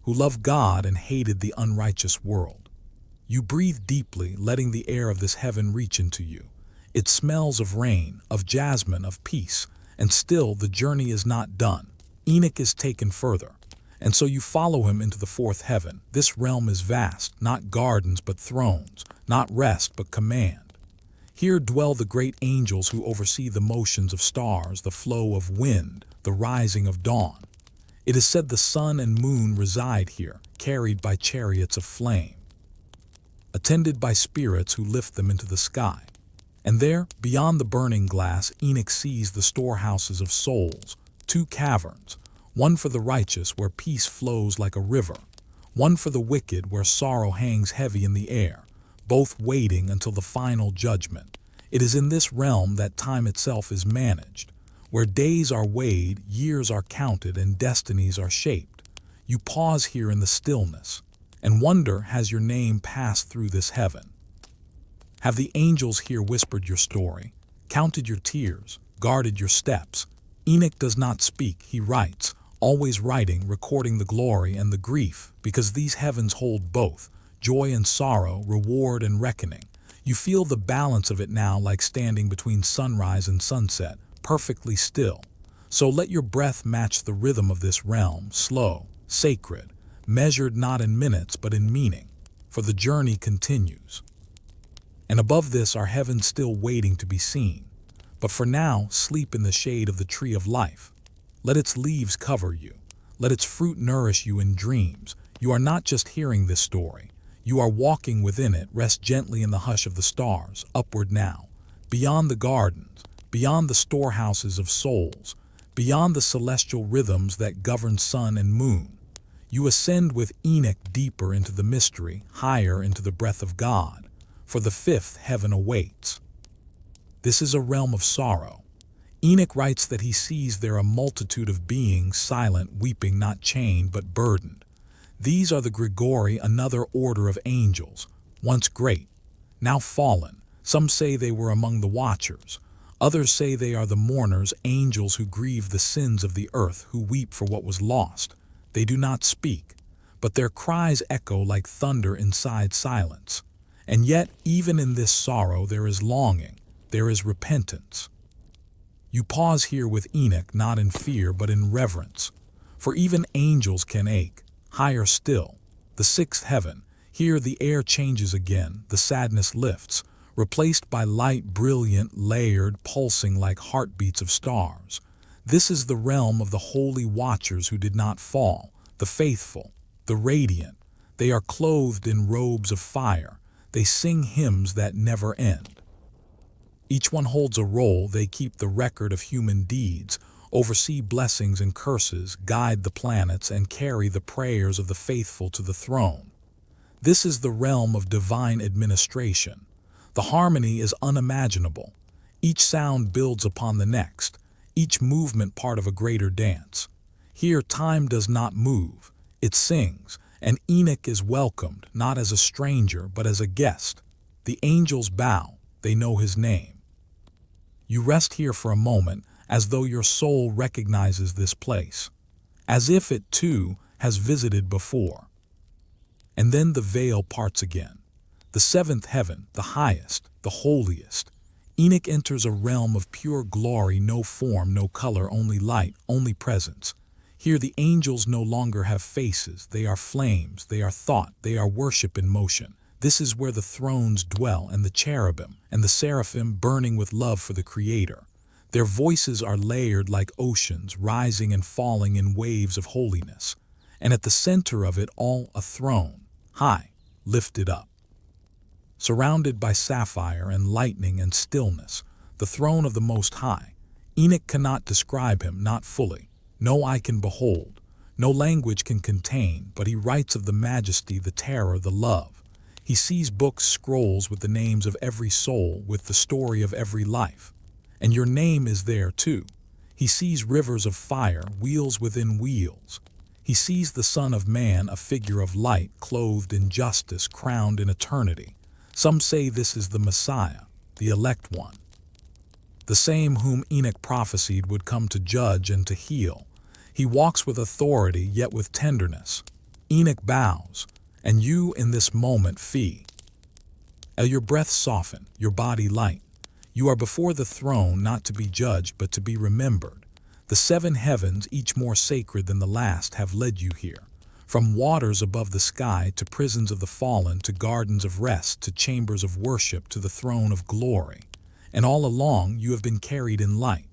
who love God and hated the unrighteous world. You breathe deeply, letting the air of this heaven reach into you. It smells of rain, of jasmine, of peace, and still the journey is not done. Enoch is taken further, and so you follow him into the fourth heaven. This realm is vast, not gardens but thrones, not rest but command. Here dwell the great angels who oversee the motions of stars, the flow of wind, the rising of dawn. It is said the sun and moon reside here, carried by chariots of flame, attended by spirits who lift them into the sky. And there, beyond the burning glass, Enoch sees the storehouses of souls, two caverns, one for the righteous where peace flows like a river, one for the wicked where sorrow hangs heavy in the air, both waiting until the final judgment. It is in this realm that time itself is managed, where days are weighed, years are counted, and destinies are shaped. You pause here in the stillness and wonder, has your name passed through this heaven? Have the angels here whispered your story, counted your tears, guarded your steps? Enoch does not speak, he writes, always writing, recording the glory and the grief, because these heavens hold both, joy and sorrow, reward and reckoning. You feel the balance of it now, like standing between sunrise and sunset, perfectly still. So let your breath match the rhythm of this realm, slow, sacred, measured not in minutes but in meaning, for the journey continues. And above this are heavens still waiting to be seen. But for now, sleep in the shade of the tree of life. Let its leaves cover you. Let its fruit nourish you in dreams. You are not just hearing this story. You are walking within it. Rest gently in the hush of the stars, upward now, beyond the gardens, beyond the storehouses of souls, beyond the celestial rhythms that govern sun and moon. You ascend with Enoch deeper into the mystery, higher into the breath of God, for the fifth heaven awaits. This is a realm of sorrow. Enoch writes that he sees there a multitude of beings, silent, weeping, not chained but burdened. These are the Grigori, another order of angels, once great, now fallen. Some say they were among the watchers. Others say they are the mourners, angels who grieve the sins of the earth, who weep for what was lost. They do not speak, but their cries echo like thunder inside silence. And yet, even in this sorrow, there is longing, there is repentance. You pause here with Enoch, not in fear, but in reverence. For even angels can ache. Higher still, the sixth heaven. Here the air changes again, the sadness lifts, replaced by light, brilliant, layered, pulsing like heartbeats of stars. This is the realm of the holy watchers who did not fall, the faithful, the radiant. They are clothed in robes of fire. They sing hymns that never end. Each one holds a role. They keep the record of human deeds, oversee blessings and curses, guide the planets, and carry the prayers of the faithful to the throne. This is the realm of divine administration. The harmony is unimaginable. Each sound builds upon the next, each movement part of a greater dance. Here time does not move, it sings, and Enoch is welcomed, not as a stranger, but as a guest. The angels bow, they know his name. You rest here for a moment, as though your soul recognizes this place, as if it too has visited before. And then the veil parts again. The seventh heaven, the highest, the holiest. Enoch enters a realm of pure glory, no form, no color, only light, only presence. Here the angels no longer have faces, they are flames, they are thought, they are worship in motion. This is where the thrones dwell, and the cherubim and the seraphim burning with love for the Creator. Their voices are layered like oceans, rising and falling in waves of holiness. And at the center of it all, a throne, high, lifted up. Surrounded by sapphire and lightning and stillness, the throne of the Most High. Enoch cannot describe him, not fully. No eye can behold, no language can contain, but he writes of the majesty, the terror, the love. He sees books, scrolls with the names of every soul, with the story of every life. And your name is there too. He sees rivers of fire, wheels within wheels. He sees the Son of Man, a figure of light, clothed in justice, crowned in eternity. Some say this is the Messiah, the elect one, the same whom Enoch prophesied would come to judge and to heal. He walks with authority, yet with tenderness. Enoch bows, and you in this moment feel your breath soften, your body light. You are before the throne, not to be judged, but to be remembered. The seven heavens, each more sacred than the last, have led you here. From waters above the sky, to prisons of the fallen, to gardens of rest, to chambers of worship, to the throne of glory. And all along you have been carried in light.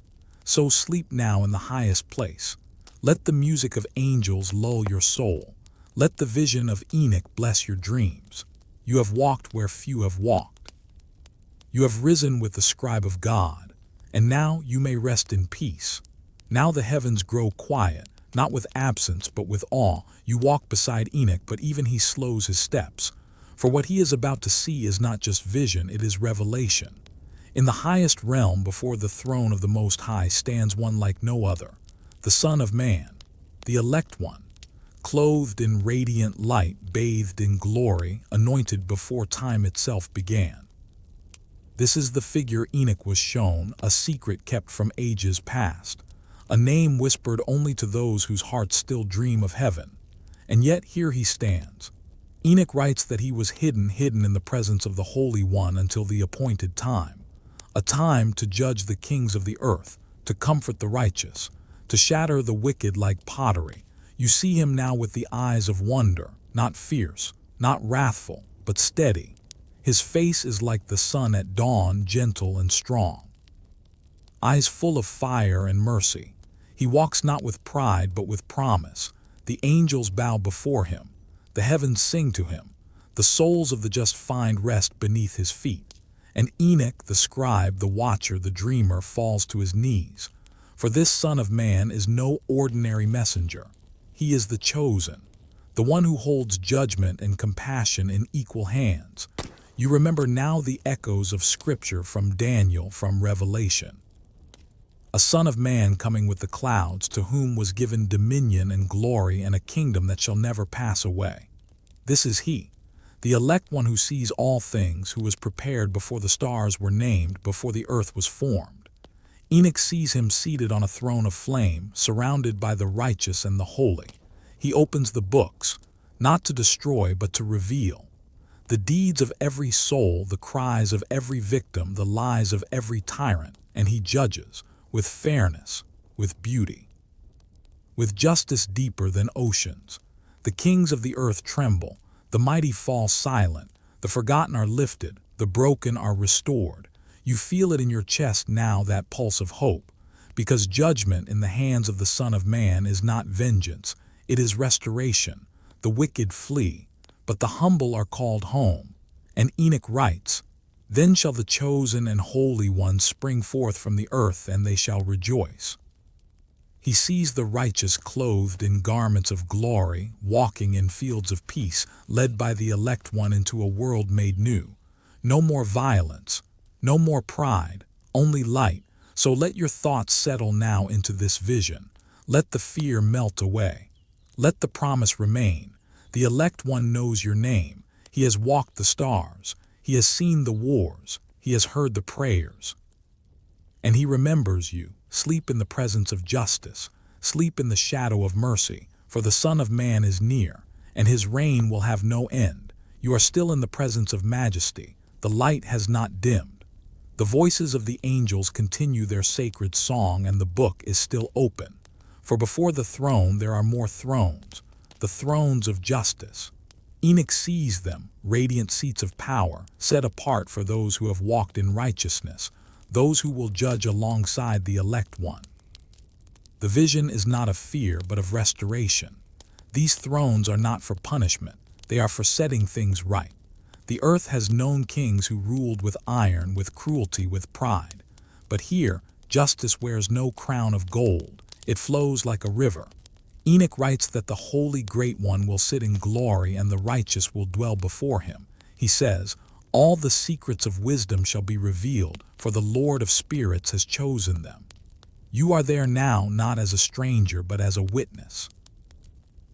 So sleep now in the highest place. Let the music of angels lull your soul. Let the vision of Enoch bless your dreams. You have walked where few have walked. You have risen with the scribe of God, and now you may rest in peace. Now the heavens grow quiet, not with absence but with awe. You walk beside Enoch, but even he slows his steps. For what he is about to see is not just vision, it is revelation. In the highest realm before the throne of the Most High stands one like no other, the Son of Man, the elect one, clothed in radiant light, bathed in glory, anointed before time itself began. This is the figure Enoch was shown, a secret kept from ages past, a name whispered only to those whose hearts still dream of heaven. And yet here he stands. Enoch writes that he was hidden in the presence of the Holy One until the appointed time, a time to judge the kings of the earth, to comfort the righteous, to shatter the wicked like pottery. You see him now with the eyes of wonder, not fierce, not wrathful, but steady. His face is like the sun at dawn, gentle and strong. Eyes full of fire and mercy. He walks not with pride, but with promise. The angels bow before him. The heavens sing to him. The souls of the just find rest beneath his feet. And Enoch, the scribe, the watcher, the dreamer, falls to his knees. For this Son of Man is no ordinary messenger. He is the chosen, the one who holds judgment and compassion in equal hands. You remember now the echoes of Scripture from Daniel, from Revelation. A Son of Man coming with the clouds, to whom was given dominion and glory and a kingdom that shall never pass away. This is he, the elect one who sees all things, who was prepared before the stars were named, before the earth was formed. Enoch sees him seated on a throne of flame, surrounded by the righteous and the holy. He opens the books, not to destroy but to reveal. The deeds of every soul, the cries of every victim, the lies of every tyrant, and he judges, with fairness, with beauty, with justice deeper than oceans. The kings of the earth tremble, the mighty fall silent, the forgotten are lifted, the broken are restored. You feel it in your chest now, that pulse of hope, because judgment in the hands of the Son of Man is not vengeance, it is restoration. The wicked flee, but the humble are called home. And Enoch writes, "Then shall the chosen and holy ones spring forth from the earth, and they shall rejoice." He sees the righteous clothed in garments of glory, walking in fields of peace, led by the elect one into a world made new. No more violence, no more pride, only light. So let your thoughts settle now into this vision. Let the fear melt away. Let the promise remain. The elect one knows your name. He has walked the stars. He has seen the wars. He has heard the prayers. And he remembers you. Sleep in the presence of justice. Sleep in the shadow of mercy. For the Son of Man is near, and his reign will have no end. You are still in the presence of majesty. The light has not dimmed. The voices of the angels continue their sacred song, and the book is still open. For before the throne there are more thrones, the thrones of justice. Enoch sees them, radiant seats of power, set apart for those who have walked in righteousness, those who will judge alongside the elect one. The vision is not of fear, but of restoration. These thrones are not for punishment, they are for setting things right. The earth has known kings who ruled with iron, with cruelty, with pride. But here, justice wears no crown of gold, it flows like a river. Enoch writes that the Holy Great One will sit in glory and the righteous will dwell before him. He says, "All the secrets of wisdom shall be revealed, for the Lord of spirits has chosen them." You are there now, not as a stranger, but as a witness.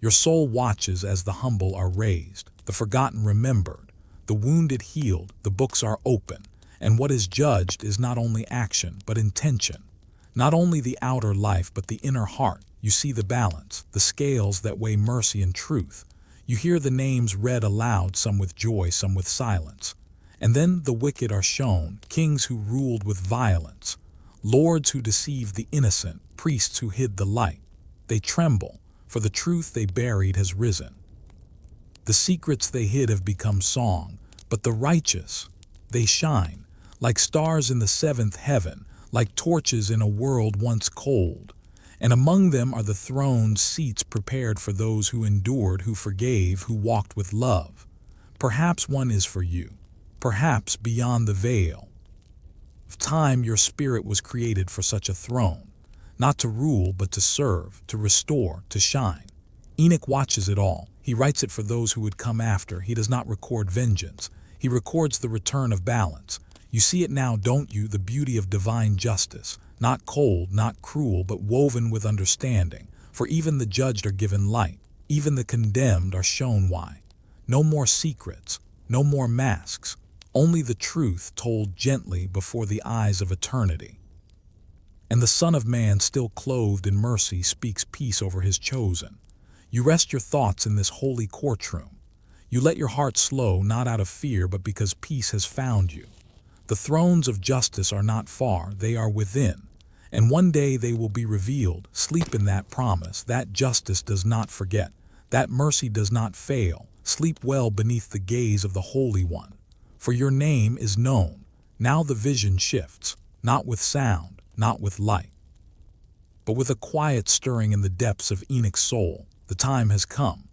Your soul watches as the humble are raised, the forgotten remembered, the wounded healed, the books are open, and what is judged is not only action, but intention. Not only the outer life, but the inner heart. You see the balance, the scales that weigh mercy and truth. You hear the names read aloud, some with joy, some with silence. And then the wicked are shown, kings who ruled with violence, lords who deceived the innocent, priests who hid the light. They tremble, for the truth they buried has risen. The secrets they hid have become song, but the righteous, they shine, like stars in the seventh heaven, like torches in a world once cold. And among them are the thrones, seats prepared for those who endured, who forgave, who walked with love. Perhaps one is for you, perhaps beyond the veil of time your spirit was created for such a throne. not to rule but to serve, to restore, to shine. Enoch watches it all. He writes it for those who would come after. He does not record vengeance. He records the return of balance. You see it now, don't you, the beauty of divine justice, not cold, not cruel, but woven with understanding. For even the judged are given light, even the condemned are shown why. No more secrets, no more masks, only the truth told gently before the eyes of eternity. And the Son of Man, still clothed in mercy, speaks peace over his chosen. You rest your thoughts in this holy courtroom. You let your heart slow, not out of fear, but because peace has found you. The thrones of justice are not far, they are within. And one day they will be revealed. Sleep in that promise. That justice does not forget. That mercy does not fail. Sleep well beneath the gaze of the Holy One. For your name is known. Now the vision shifts, not with sound, not with light, but with a quiet stirring in the depths of Enoch's soul. The time has come.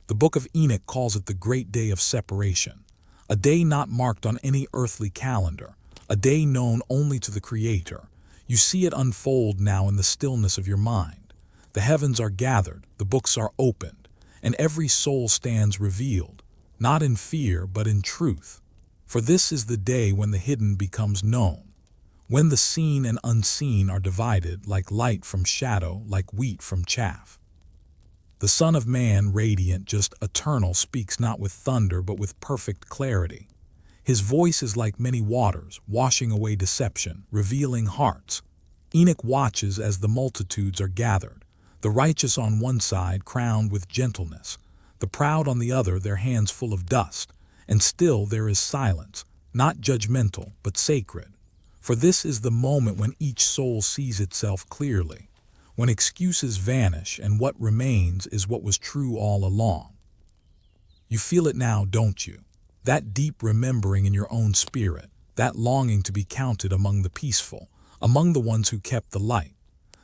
The book of Enoch calls it the great day of separation, a day not marked on any earthly calendar, a day known only to the Creator. You see it unfold now in the stillness of your mind. The heavens are gathered, the books are opened, and every soul stands revealed, not in fear but in truth. For this is the day when the hidden becomes known, when the seen and unseen are divided, like light from shadow, like wheat from chaff. The Son of Man, radiant, just eternal, speaks not with thunder but with perfect clarity. His voice is like many waters, washing away deception, revealing hearts. Enoch watches as the multitudes are gathered, the righteous on one side crowned with gentleness, the proud on the other, their hands full of dust. And still there is silence, not judgmental, but sacred. For this is the moment when each soul sees itself clearly, when excuses vanish and what remains is what was true all along. You feel it now, don't you? That deep remembering in your own spirit, that longing to be counted among the peaceful, among the ones who kept the light.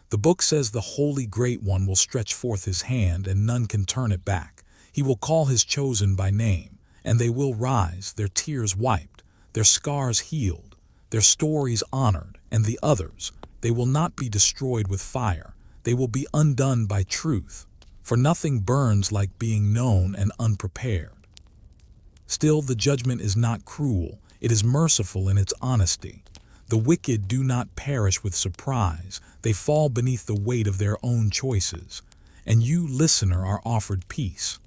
The book says the Holy Great One will stretch forth his hand and none can turn it back. He will call his chosen by name. And they will rise, their tears wiped, their scars healed, their stories honored, and the others, they will not be destroyed with fire, they will be undone by truth, for nothing burns like being known and unprepared. Still, the judgment is not cruel, it is merciful in its honesty. The wicked do not perish with surprise, they fall beneath the weight of their own choices, and you, listener, are offered peace.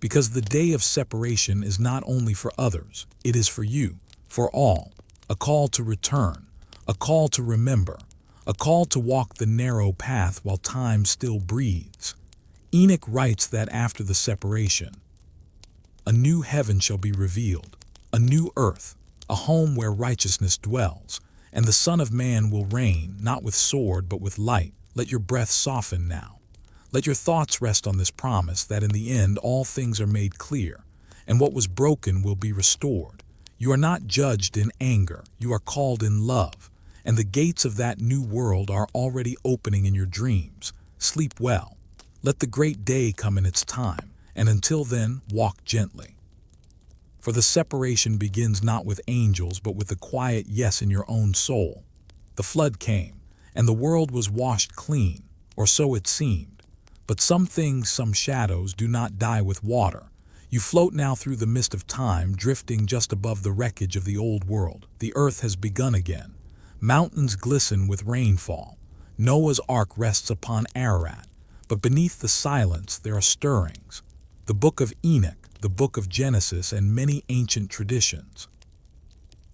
Because the day of separation is not only for others, it is for you, for all, a call to return, a call to remember, a call to walk the narrow path while time still breathes. Enoch writes that after the separation, a new heaven shall be revealed, a new earth, a home where righteousness dwells, and the Son of Man will reign, not with sword but with light. Let your breath soften now. Let your thoughts rest on this promise that in the end all things are made clear, and what was broken will be restored. You are not judged in anger, you are called in love, and the gates of that new world are already opening in your dreams. Sleep well. Let the great day come in its time, and until then, walk gently. For the separation begins not with angels, but with a quiet yes in your own soul. The flood came, and the world was washed clean, or so it seemed. But some things, some shadows, do not die with water. You float now through the mist of time, drifting just above the wreckage of the old world. The earth has begun again. Mountains glisten with rainfall. Noah's ark rests upon Ararat. But beneath the silence there are stirrings. The book of Enoch, the book of Genesis, and many ancient traditions.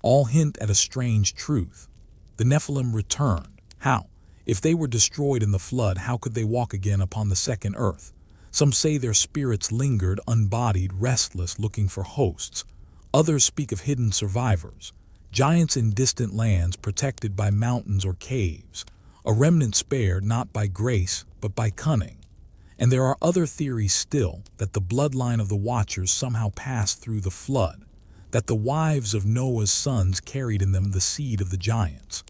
All hint at a strange truth. The Nephilim returned. How? If they were destroyed in the flood, how could they walk again upon the second earth? Some say their spirits lingered, unbodied, restless, looking for hosts. Others speak of hidden survivors, giants in distant lands protected by mountains or caves, a remnant spared not by grace but by cunning. And there are other theories still, that the bloodline of the Watchers somehow passed through the flood, that the wives of Noah's sons carried in them the seed of the giants.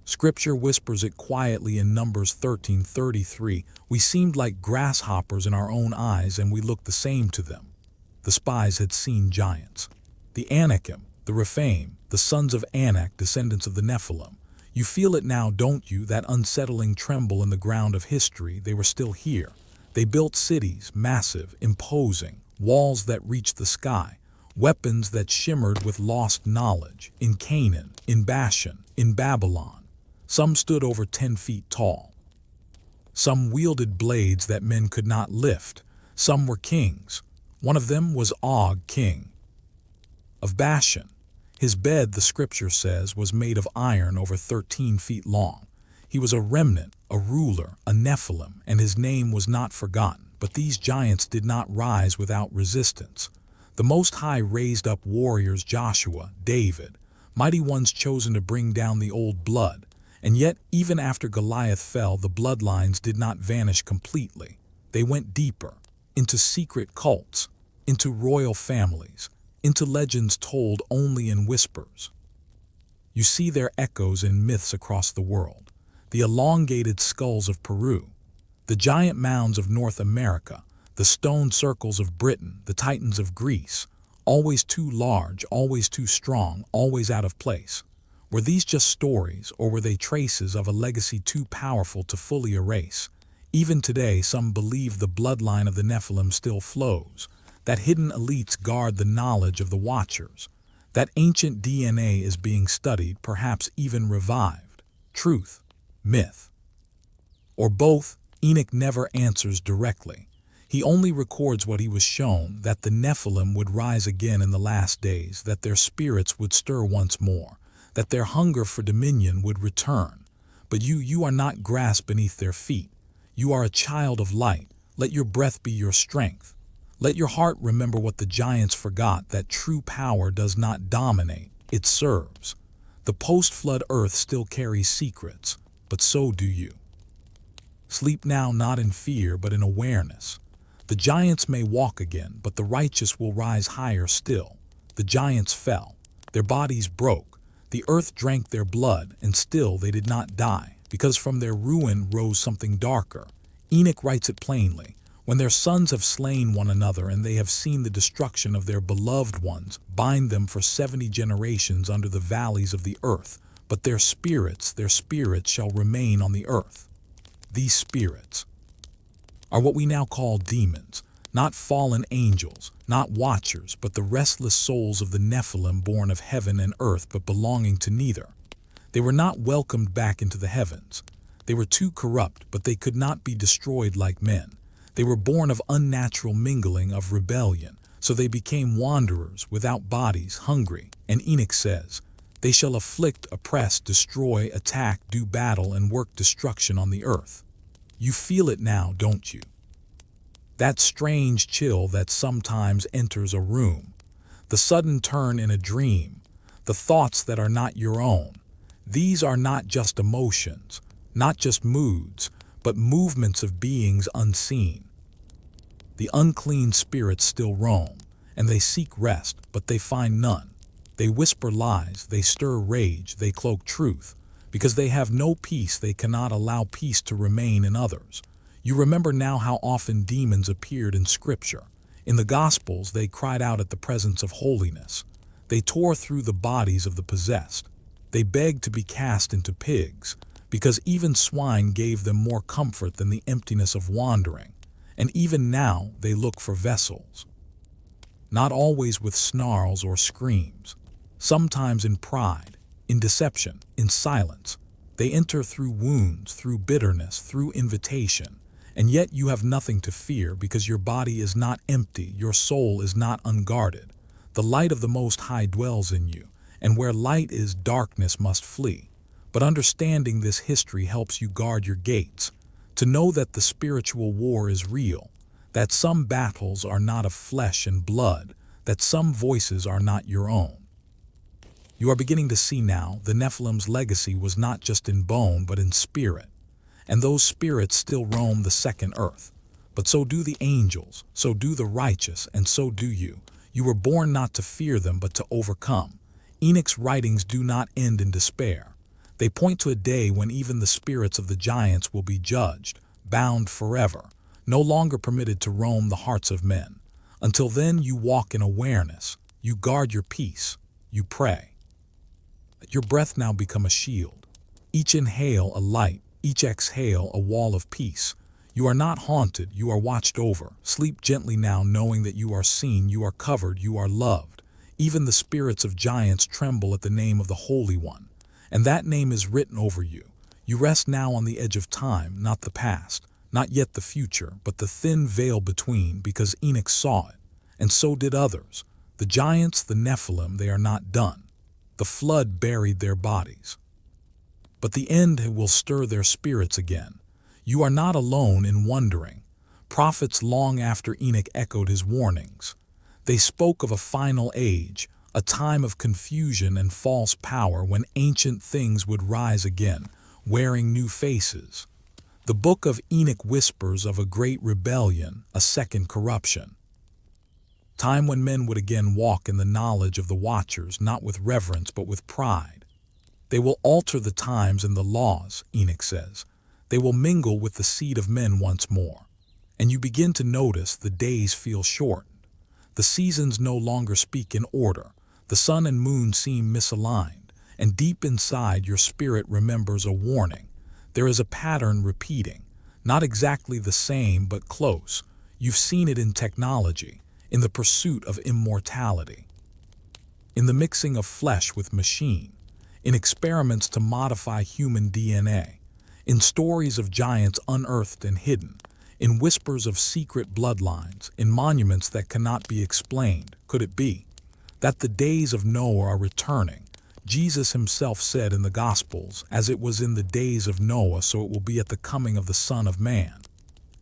Scripture whispers it quietly in Numbers 13:33. We seemed like grasshoppers in our own eyes, and we looked the same to them. The spies had seen giants. The Anakim, the Rephaim, the sons of Anak, descendants of the Nephilim. You feel it now, don't you, that unsettling tremble in the ground of history? They were still here. They built cities, massive, imposing, walls that reached the sky, weapons that shimmered with lost knowledge, in Canaan, in Bashan, in Babylon. Some stood over 10 feet tall. Some wielded blades that men could not lift. Some were kings. One of them was Og, king of Bashan. His bed, the scripture says, was made of iron over 13 feet long. He was a remnant, a ruler, a Nephilim, and his name was not forgotten. But these giants did not rise without resistance. The Most High raised up warriors: Joshua, David, mighty ones chosen to bring down the old blood. And yet, even after Goliath fell, the bloodlines did not vanish completely. They went deeper, into secret cults, into royal families, into legends told only in whispers. You see their echoes in myths across the world: the elongated skulls of Peru, the giant mounds of North America, the stone circles of Britain, the titans of Greece, always too large, always too strong, always out of place. Were these just stories, or were they traces of a legacy too powerful to fully erase? Even today, some believe the bloodline of the Nephilim still flows, that hidden elites guard the knowledge of the Watchers, that ancient DNA is being studied, perhaps even revived. Truth, myth, or both? Enoch never answers directly. He only records what he was shown, that the Nephilim would rise again in the last days, that their spirits would stir once more, that their hunger for dominion would return. But you are not grass beneath their feet. You are a child of light. Let your breath be your strength. Let your heart remember what the giants forgot, that true power does not dominate, it serves. The post-flood earth still carries secrets, but so do you. Sleep now, not in fear, but in awareness. The giants may walk again, but the righteous will rise higher still. The giants fell. Their bodies broke. The earth drank their blood, and still they did not die, because from their ruin rose something darker. Enoch writes it plainly: when their sons have slain one another and they have seen the destruction of their beloved ones, bind them for 70 generations under the valleys of the earth, but their spirits shall remain on the earth. These spirits are what we now call demons, not fallen angels, not watchers, but the restless souls of the Nephilim, born of heaven and earth but belonging to neither. They were not welcomed back into the heavens. They were too corrupt, but they could not be destroyed like men. They were born of unnatural mingling, of rebellion, so they became wanderers without bodies, hungry. And Enoch says, they shall afflict, oppress, destroy, attack, do battle, and work destruction on the earth. You feel it now, don't you? That strange chill that sometimes enters a room, the sudden turn in a dream, the thoughts that are not your own. These are not just emotions, not just moods, but movements of beings unseen. The unclean spirits still roam, and they seek rest, but they find none. They whisper lies, they stir rage, they cloak truth. Because they have no peace, they cannot allow peace to remain in others. You remember now how often demons appeared in Scripture. In the Gospels, they cried out at the presence of holiness. They tore through the bodies of the possessed. They begged to be cast into pigs, because even swine gave them more comfort than the emptiness of wandering. And even now they look for vessels. Not always with snarls or screams. Sometimes in pride, in deception, in silence. They enter through wounds, through bitterness, through invitation. And yet you have nothing to fear, because your body is not empty, your soul is not unguarded. The light of the Most High dwells in you, and where light is, darkness must flee. But understanding this history helps you guard your gates, to know that the spiritual war is real, that some battles are not of flesh and blood, that some voices are not your own. You are beginning to see now the Nephilim's legacy was not just in bone but in spirit, and those spirits still roam the second earth. But so do the angels, so do the righteous, and so do you. You were born not to fear them but to overcome. Enoch's writings do not end in despair. They point to a day when even the spirits of the giants will be judged, bound forever, no longer permitted to roam the hearts of men. Until then, you walk in awareness, you guard your peace, you pray. Let your breath now become a shield. Each inhale a light, each exhale a wall of peace. You are not haunted, you are watched over. Sleep gently now, knowing that you are seen, you are covered, you are loved. Even the spirits of giants tremble at the name of the Holy One, and that name is written over you. You rest now on the edge of time, not the past, not yet the future, but the thin veil between, because Enoch saw it, and so did others. The giants, the Nephilim, they are not done. The flood buried their bodies, but the end will stir their spirits again. You are not alone in wondering. Prophets long after Enoch echoed his warnings. They spoke of a final age, a time of confusion and false power when ancient things would rise again, wearing new faces. The book of Enoch whispers of a great rebellion, a second corruption. Time when men would again walk in the knowledge of the watchers, not with reverence but with pride. They will alter the times and the laws, Enoch says. They will mingle with the seed of men once more. And you begin to notice the days feel shortened. The seasons no longer speak in order. The sun and moon seem misaligned, and deep inside your spirit remembers a warning. There is a pattern repeating, not exactly the same but close. You've seen it in technology, in the pursuit of immortality, in the mixing of flesh with machine, in experiments to modify human DNA, in stories of giants unearthed and hidden, in whispers of secret bloodlines, in monuments that cannot be explained. Could it be that the days of Noah are returning? Jesus himself said in the Gospels, "As it was in the days of Noah, so it will be at the coming of the Son of Man."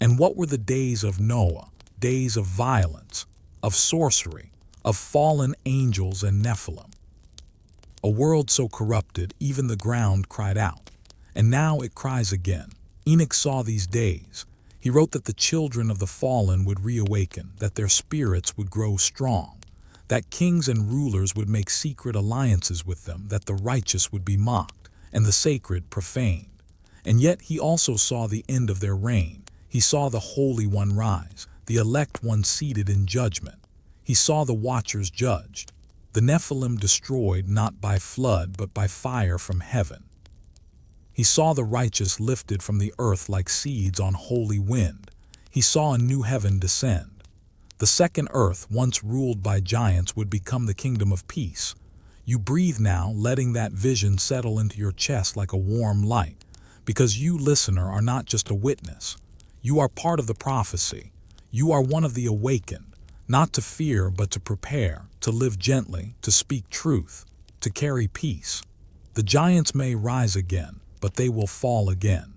And what were the days of Noah? Days of violence, of sorcery, of fallen angels and Nephilim. A world so corrupted, even the ground cried out. And now it cries again. Enoch saw these days. He wrote that the children of the fallen would reawaken, that their spirits would grow strong, that kings and rulers would make secret alliances with them, that the righteous would be mocked, and the sacred profaned. And yet he also saw the end of their reign. He saw the Holy One rise, the elect one seated in judgment. He saw the watchers judged, the Nephilim destroyed not by flood but by fire from heaven. He saw the righteous lifted from the earth like seeds on holy wind. He saw a new heaven descend. The second earth, once ruled by giants, would become the kingdom of peace. You breathe now, letting that vision settle into your chest like a warm light, because you, listener, are not just a witness. You are part of the prophecy. You are one of the awakened, not to fear but to prepare, to live gently, to speak truth, to carry peace. The giants may rise again, but they will fall again.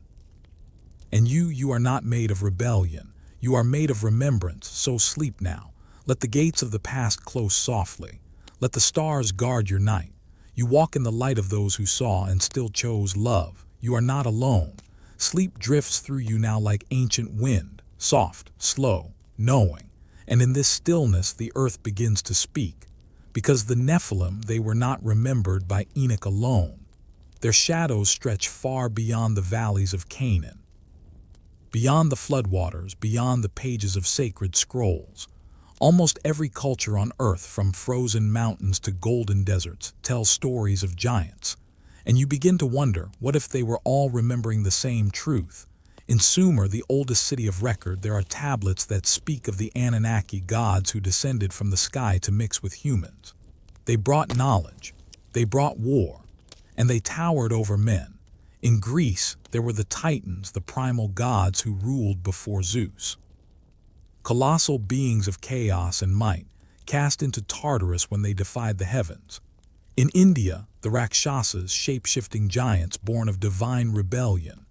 And you are not made of rebellion. You are made of remembrance, so sleep now. Let the gates of the past close softly. Let the stars guard your night. You walk in the light of those who saw and still chose love. You are not alone. Sleep drifts through you now like ancient wind, soft, slow, knowing. And in this stillness the earth begins to speak. Because the Nephilim, they were not remembered by Enoch alone. Their shadows stretch far beyond the valleys of Canaan, beyond the floodwaters, beyond the pages of sacred scrolls. Almost every culture on earth, from frozen mountains to golden deserts, tells stories of giants. And you begin to wonder, what if they were all remembering the same truth? In Sumer, the oldest city of record, there are tablets that speak of the Anunnaki gods who descended from the sky to mix with humans. They brought knowledge, they brought war, and they towered over men. In Greece, there were the Titans, the primal gods who ruled before Zeus. Colossal beings of chaos and might, cast into Tartarus when they defied the heavens. In India, the Rakshasas, shape-shifting giants born of divine rebellion,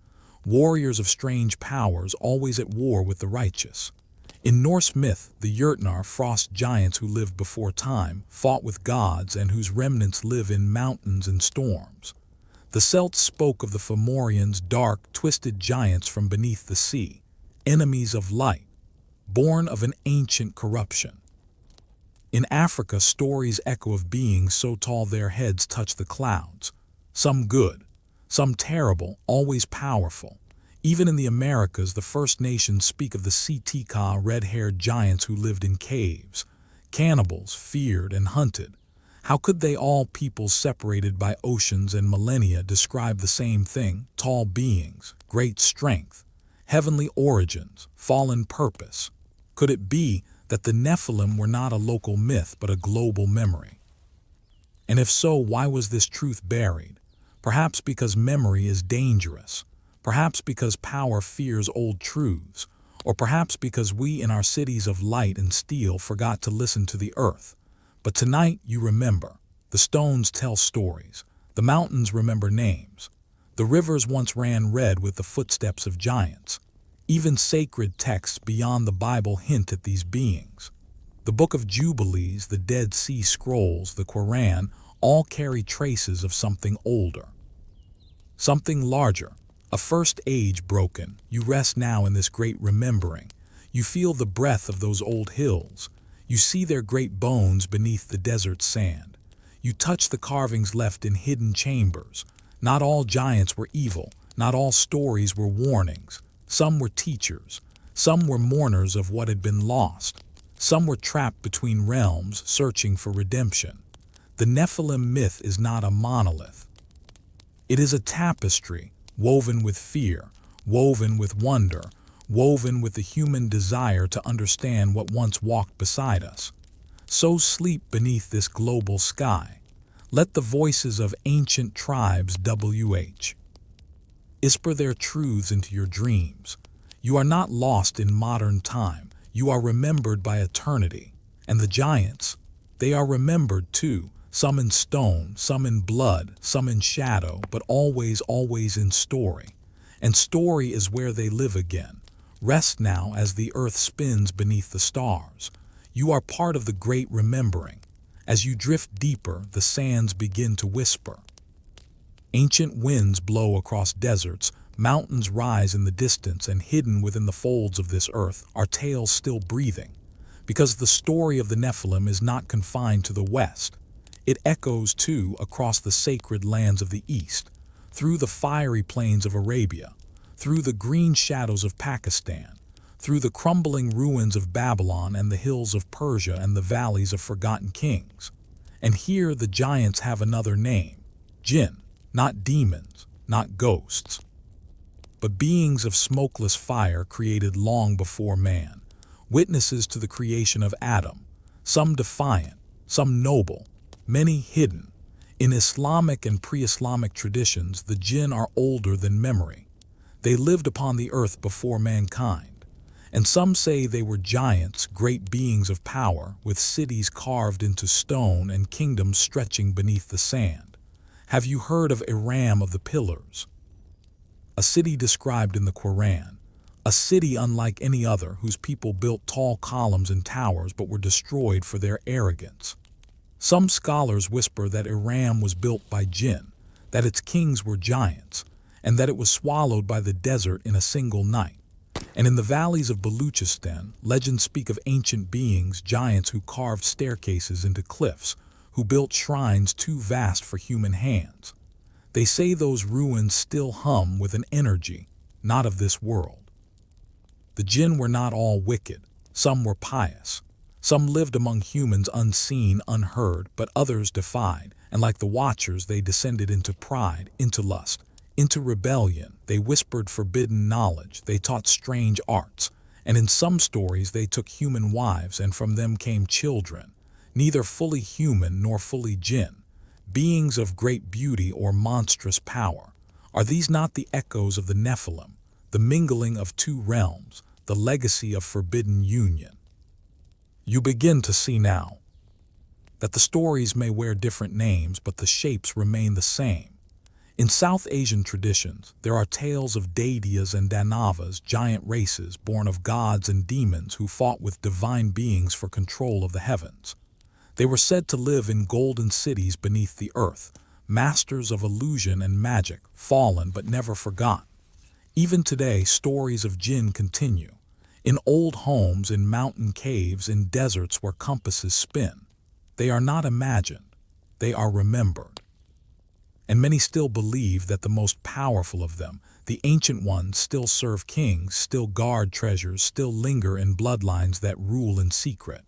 warriors of strange powers always at war with the righteous. In Norse myth, the Jötnar, frost giants who lived before time, fought with gods and whose remnants live in mountains and storms. The Celts spoke of the Fomorians, dark, twisted giants from beneath the sea, enemies of light, born of an ancient corruption. In Africa, stories echo of beings so tall their heads touch the clouds, some good, some terrible, always powerful. Even in the Americas, the First Nations speak of the Sitka, red-haired giants who lived in caves, cannibals, feared and hunted. How could they, all peoples separated by oceans and millennia, describe the same thing? Tall beings, great strength, heavenly origins, fallen purpose. Could it be that the Nephilim were not a local myth but a global memory? And if so, why was this truth buried? Perhaps because memory is dangerous, perhaps because power fears old truths, or perhaps because we in our cities of light and steel forgot to listen to the earth. But tonight you remember. The stones tell stories. The mountains remember names. The rivers once ran red with the footsteps of giants. Even sacred texts beyond the Bible hint at these beings. The Book of Jubilees, the Dead Sea Scrolls, the Quran, all carry traces of something older, something larger, a first age broken. You rest now in this great remembering. You feel the breath of those old hills. You see their great bones beneath the desert sand. You touch the carvings left in hidden chambers. Not all giants were evil. Not all stories were warnings. Some were teachers. Some were mourners of what had been lost. Some were trapped between realms, searching for redemption. The Nephilim myth is not a monolith. It is a tapestry, woven with fear, woven with wonder, woven with the human desire to understand what once walked beside us. So sleep beneath this global sky. Let the voices of ancient tribes whisper their truths into your dreams. You are not lost in modern time. You are remembered by eternity. And the giants, they are remembered too. Some in stone, some in blood, some in shadow, but always, always in story. And story is where they live again. Rest now as the earth spins beneath the stars. You are part of the great remembering. As you drift deeper, the sands begin to whisper. Ancient winds blow across deserts, mountains rise in the distance, and hidden within the folds of this earth are tales still breathing. Because the story of the Nephilim is not confined to the West. It echoes too across the sacred lands of the East, through the fiery plains of Arabia, through the green shadows of Pakistan, through the crumbling ruins of Babylon and the hills of Persia and the valleys of forgotten kings. And here the giants have another name, jinn, not demons, not ghosts, but beings of smokeless fire created long before man, witnesses to the creation of Adam, some defiant, some noble, many hidden. In Islamic and pre-Islamic traditions, the jinn are older than memory. They lived upon the earth before mankind, and some say they were giants, great beings of power, with cities carved into stone and kingdoms stretching beneath the sand. Have you heard of Iram of the Pillars? A city described in the Quran, a city unlike any other, whose people built tall columns and towers but were destroyed for their arrogance. Some scholars whisper that Iram was built by jinn, that its kings were giants, and that it was swallowed by the desert in a single night. And in the valleys of Baluchistan, legends speak of ancient beings, giants who carved staircases into cliffs, who built shrines too vast for human hands. They say those ruins still hum with an energy not of this world. The jinn were not all wicked. Some were pious. Some lived among humans unseen, unheard, but others defied, and like the Watchers they descended into pride, into lust, into rebellion. They whispered forbidden knowledge, they taught strange arts, and in some stories they took human wives, and from them came children, neither fully human nor fully jinn, beings of great beauty or monstrous power. Are these not the echoes of the Nephilim, the mingling of two realms, the legacy of forbidden union? You begin to see now that the stories may wear different names, but the shapes remain the same. In South Asian traditions, there are tales of Daityas and Danavas, giant races born of gods and demons who fought with divine beings for control of the heavens. They were said to live in golden cities beneath the earth, masters of illusion and magic, fallen but never forgotten. Even today, stories of jinn continue. In old homes, in mountain caves, in deserts where compasses spin. They are not imagined, they are remembered. And many still believe that the most powerful of them, the ancient ones, still serve kings, still guard treasures, still linger in bloodlines that rule in secret.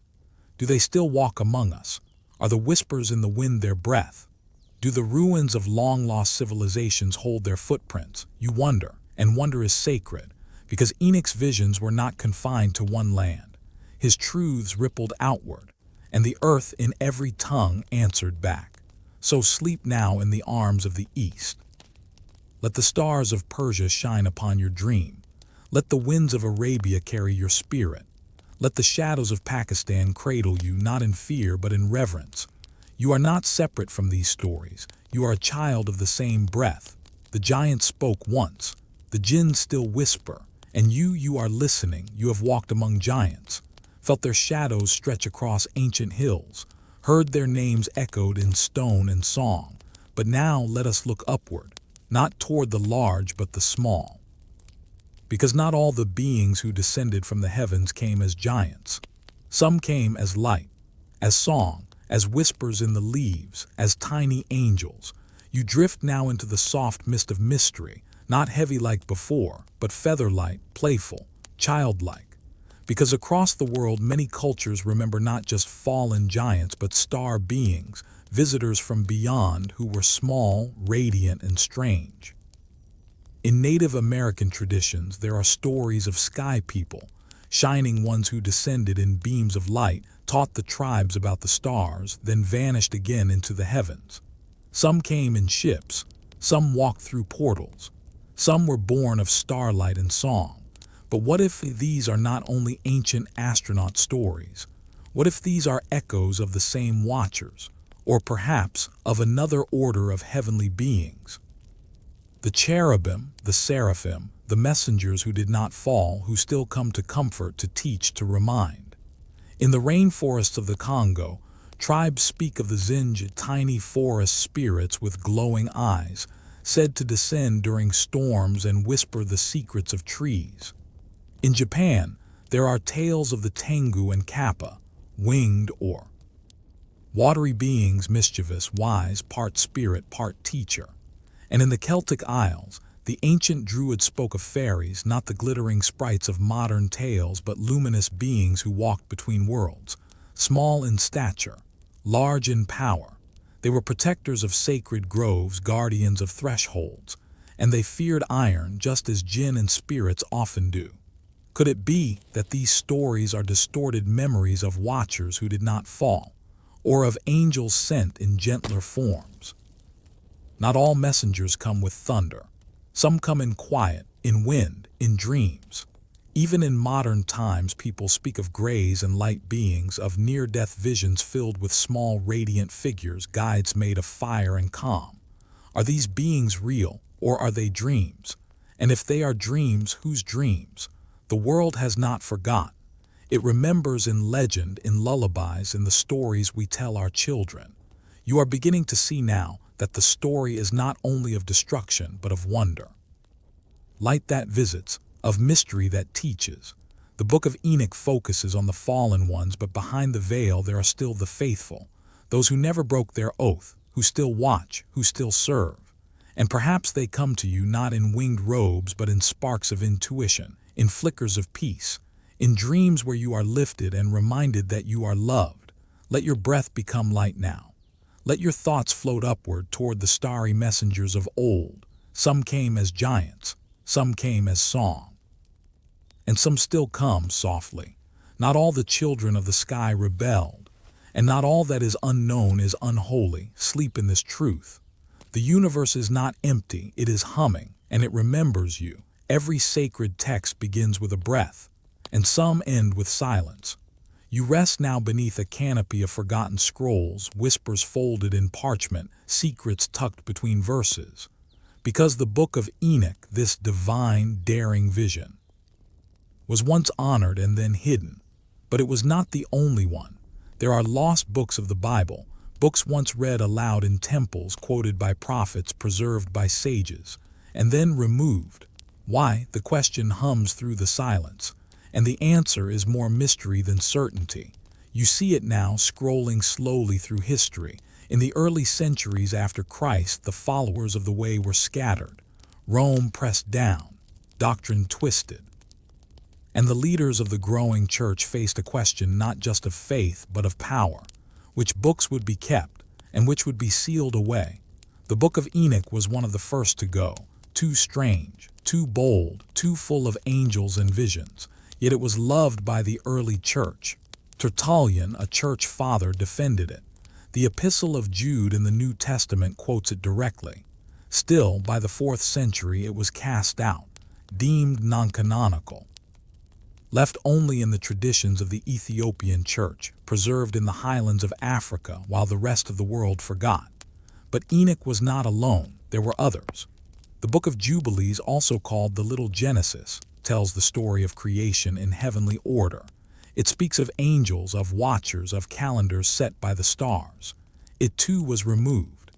Do they still walk among us? Are the whispers in the wind their breath? Do the ruins of long-lost civilizations hold their footprints? You wonder, and wonder is sacred, because Enoch's visions were not confined to one land. His truths rippled outward, and the earth in every tongue answered back. So sleep now in the arms of the East. Let the stars of Persia shine upon your dream. Let the winds of Arabia carry your spirit. Let the shadows of Pakistan cradle you, not in fear but in reverence. You are not separate from these stories. You are a child of the same breath. The giants spoke once. The jinns still whisper. And you are listening. You have walked among giants, felt their shadows stretch across ancient hills, heard their names echoed in stone and song. But now let us look upward, not toward the large but the small. Because not all the beings who descended from the heavens came as giants. Some came as light, as song, as whispers in the leaves, as tiny angels. You drift now into the soft mist of mystery, not heavy like before, but feather-light, playful, childlike. Because across the world many cultures remember not just fallen giants but star beings, visitors from beyond who were small, radiant, and strange. In Native American traditions there are stories of sky people, shining ones who descended in beams of light, taught the tribes about the stars, then vanished again into the heavens. Some came in ships, some walked through portals, some were born of starlight and song. But what if these are not only ancient astronaut stories? What if these are echoes of the same watchers, or perhaps of another order of heavenly beings? The cherubim, the seraphim, the messengers who did not fall, who still come to comfort, to teach, to remind. In the rainforests of the Congo, tribes speak of the Zinj, tiny forest spirits with glowing eyes, said to descend during storms and whisper the secrets of trees. In Japan, there are tales of the Tengu and Kappa, winged or watery beings, mischievous, wise, part spirit, part teacher. And in the Celtic Isles, the ancient Druids spoke of fairies, not the glittering sprites of modern tales, but luminous beings who walked between worlds, small in stature, large in power. They were protectors of sacred groves, guardians of thresholds, and they feared iron just as jinn and spirits often do. Could it be that these stories are distorted memories of watchers who did not fall, or of angels sent in gentler forms? Not all messengers come with thunder. Some come in quiet, in wind, in dreams. Even in modern times, people speak of grays and light beings, of near-death visions filled with small, radiant figures, guides made of fire and calm. Are these beings real, or are they dreams? And if they are dreams, whose dreams? The world has not forgot. It remembers in legend, in lullabies, in the stories we tell our children. You are beginning to see now that the story is not only of destruction, but of wonder. Light that visits, of mystery that teaches. The book of Enoch focuses on the fallen ones, but behind the veil there are still the faithful, those who never broke their oath, who still watch, who still serve. And perhaps they come to you not in winged robes, but in sparks of intuition, in flickers of peace, in dreams where you are lifted and reminded that you are loved. Let your breath become light now. Let your thoughts float upward toward the starry messengers of old. Some came as giants, some came as song, and some still come softly. Not all the children of the sky rebelled, and not all that is unknown is unholy. Sleep in this truth. The universe is not empty, it is humming, and it remembers you. Every sacred text begins with a breath, and some end with silence. You rest now beneath a canopy of forgotten scrolls, whispers folded in parchment, secrets tucked between verses. Because the book of Enoch, this divine, daring vision, was once honored and then hidden. But it was not the only one. There are lost books of the Bible, books once read aloud in temples, quoted by prophets, preserved by sages, and then removed. Why? The question hums through the silence. And the answer is more mystery than certainty. You see it now, scrolling slowly through history. In the early centuries after Christ, the followers of the way were scattered. Rome pressed down, doctrine twisted. And the leaders of the growing church faced a question not just of faith, but of power. which books would be kept, and which would be sealed away. The book of Enoch was one of the first to go, too strange, too bold, too full of angels and visions, yet it was loved by the early church. Tertullian, a church father, defended it. The Epistle of Jude in the New Testament quotes it directly. Still, by the 4th century it was cast out, deemed non-canonical. Left only in the traditions of the Ethiopian church, preserved in the highlands of Africa while the rest of the world forgot. But Enoch was not alone, there were others. The Book of Jubilees, also called the Little Genesis, tells the story of creation in heavenly order. It speaks of angels, of watchers, of calendars set by the stars. It too was removed.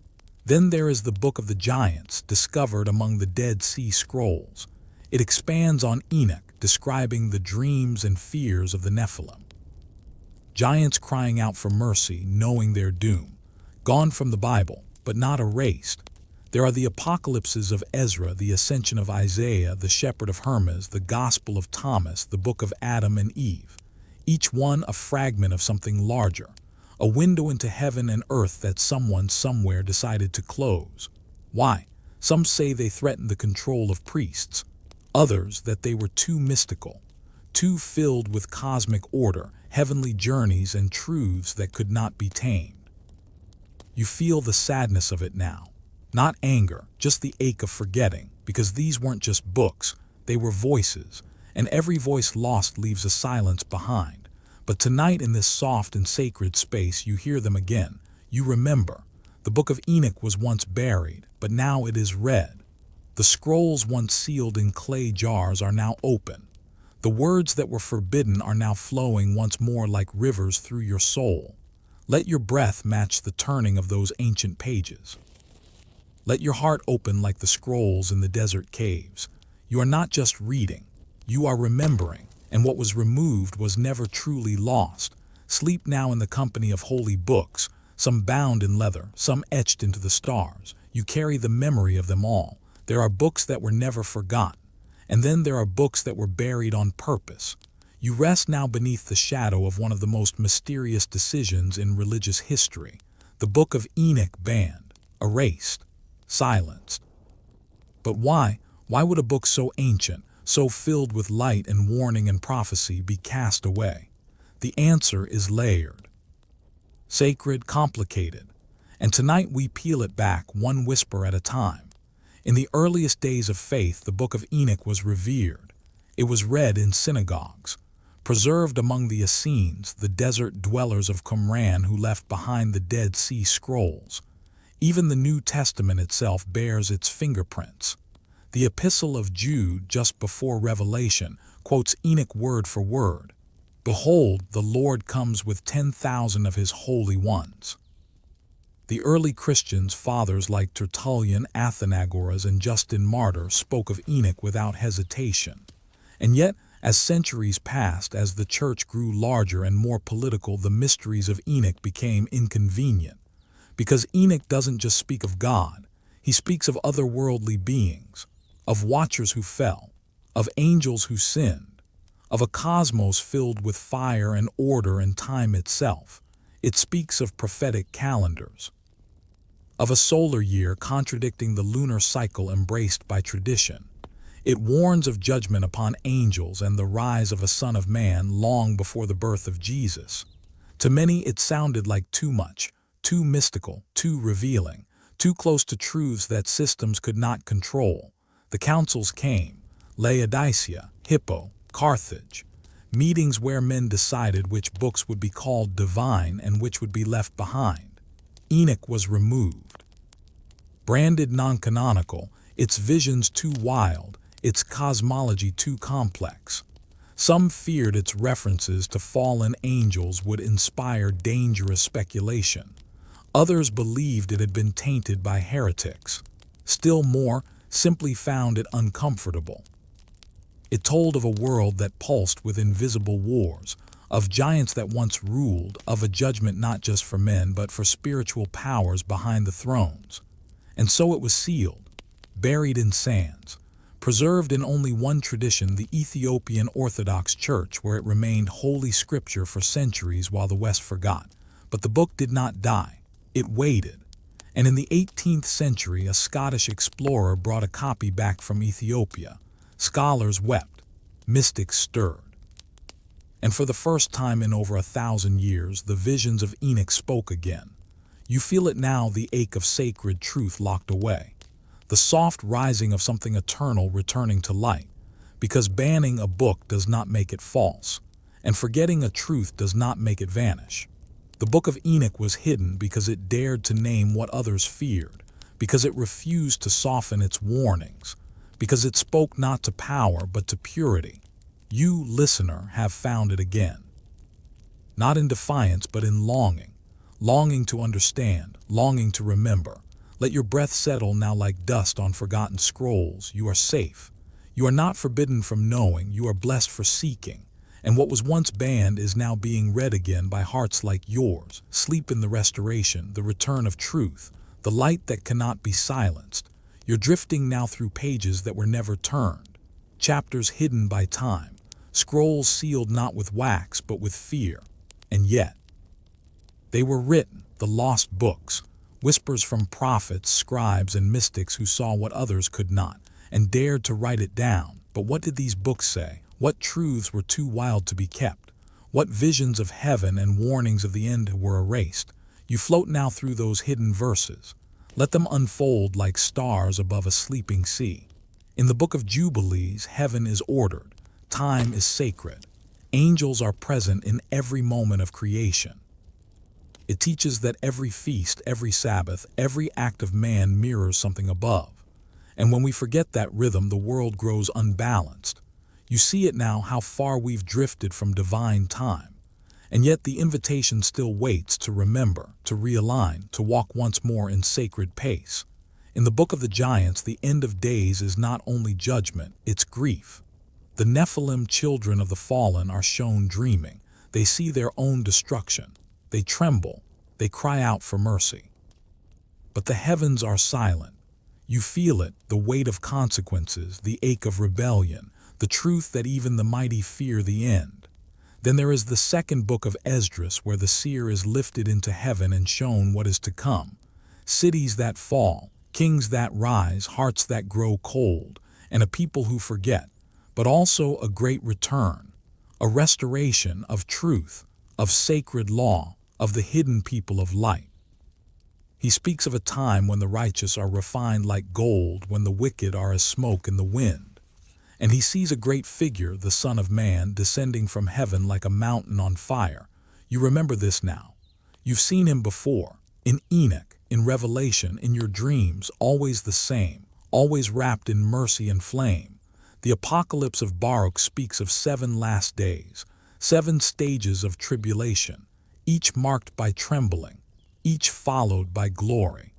Then there is the Book of the Giants, discovered among the Dead Sea Scrolls. It expands on Enoch, describing the dreams and fears of the Nephilim. Giants crying out for mercy, knowing their doom. Gone from the Bible, but not erased. There are the apocalypses of Ezra, the ascension of Isaiah, the shepherd of Hermas, the gospel of Thomas, the book of Adam and Eve. Each one a fragment of something larger, a window into heaven and earth that someone somewhere decided to close. Why? Some say they threatened the control of priests. Others that they were too mystical, too filled with cosmic order, heavenly journeys and truths that could not be tamed. You feel the sadness of it now. Not anger, just the ache of forgetting, because these weren't just books, they were voices, and every voice lost leaves a silence behind. But tonight in this soft and sacred space you hear them again. You remember. The Book of Enoch was once buried, but now it is read. The scrolls once sealed in clay jars are now open. The words that were forbidden are now flowing once more like rivers through your soul. Let your breath match the turning of those ancient pages. Let your heart open like the scrolls in the desert caves. You are not just reading, you are remembering, and what was removed was never truly lost. Sleep now in the company of holy books, some bound in leather, some etched into the stars. You carry the memory of them all. There are books that were never forgotten, and then there are books that were buried on purpose. You rest now beneath the shadow of one of the most mysterious decisions in religious history. The Book of Enoch banned, erased, silenced. But why? Why would a book so ancient, so filled with light and warning and prophecy, be cast away? The answer is layered, sacred, complicated, and tonight we peel it back one whisper at a time. In the earliest days of faith, the Book of Enoch was revered. It was read in synagogues, preserved among the Essenes, the desert dwellers of Qumran who left behind the Dead Sea Scrolls. Even the New Testament itself bears its fingerprints. The Epistle of Jude, just before Revelation, quotes Enoch word for word. Behold, the Lord comes with 10,000 of his holy ones. The early Christians, fathers like Tertullian, Athenagoras, and Justin Martyr, spoke of Enoch without hesitation. And yet, as centuries passed, as the church grew larger and more political, the mysteries of Enoch became inconvenient. Because Enoch doesn't just speak of God, he speaks of otherworldly beings, of watchers who fell, of angels who sinned, of a cosmos filled with fire and order and time itself. It speaks of prophetic calendars, of a solar year contradicting the lunar cycle embraced by tradition. It warns of judgment upon angels and the rise of a Son of Man long before the birth of Jesus. To many it sounded like too much, too mystical, too revealing, too close to truths that systems could not control. The councils came, Laodicea, Hippo, Carthage, meetings where men decided which books would be called divine and which would be left behind. Enoch was removed. Branded non-canonical, its visions too wild, its cosmology too complex. Some feared its references to fallen angels would inspire dangerous speculation. Others believed it had been tainted by heretics. Still more simply found it uncomfortable. It told of a world that pulsed with invisible wars, of giants that once ruled, of a judgment not just for men but for spiritual powers behind the thrones. And so it was sealed, buried in sands, preserved in only one tradition, the Ethiopian Orthodox Church, where it remained holy scripture for centuries while the West forgot. But the book did not die. It waited. And in the 18th century, a Scottish explorer brought a copy back from Ethiopia. Scholars wept. Mystics stirred. And for the first time in over 1,000 years, the visions of Enoch spoke again. You feel it now, the ache of sacred truth locked away. The soft rising of something eternal returning to light. Because banning a book does not make it false, and forgetting a truth does not make it vanish. The book of Enoch was hidden because it dared to name what others feared, because it refused to soften its warnings, because it spoke not to power but to purity. You, listener, have found it again. Not in defiance but in longing, longing to understand, longing to remember. Let your breath settle now like dust on forgotten scrolls. You are safe. You are not forbidden from knowing, you are blessed for seeking. And what was once banned is now being read again by hearts like yours. Sleep in the restoration, the return of truth, the light that cannot be silenced. You're drifting now through pages that were never turned, chapters hidden by time, scrolls sealed not with wax but with fear. And yet, they were written, the lost books, whispers from prophets, scribes, and mystics who saw what others could not, and dared to write it down. But what did these books say? What truths were too wild to be kept? What visions of heaven and warnings of the end were erased? You float now through those hidden verses. Let them unfold like stars above a sleeping sea. In the book of Jubilees, heaven is ordered. Time is sacred. Angels are present in every moment of creation. It teaches that every feast, every Sabbath, every act of man mirrors something above. And when we forget that rhythm, the world grows unbalanced. You see it now, how far we've drifted from divine time. And yet the invitation still waits to remember, to realign, to walk once more in sacred pace. In the book of the giants, the end of days is not only judgment, it's grief. The Nephilim, children of the fallen, are shown dreaming. They see their own destruction. They tremble. They cry out for mercy. But the heavens are silent. You feel it, the weight of consequences, the ache of rebellion, the truth that even the mighty fear the end. Then there is the second book of Esdras, where the seer is lifted into heaven and shown what is to come. Cities that fall, kings that rise, hearts that grow cold, and a people who forget, but also a great return, a restoration of truth, of sacred law, of the hidden people of light. He speaks of a time when the righteous are refined like gold, when the wicked are as smoke in the wind. And he sees a great figure, the Son of Man, descending from heaven like a mountain on fire. You remember this now. You've seen him before, in Enoch, in Revelation, in your dreams, always the same, always wrapped in mercy and flame. The Apocalypse of Baruch speaks of 7 last days, 7 stages of tribulation, each marked by trembling, each followed by glory.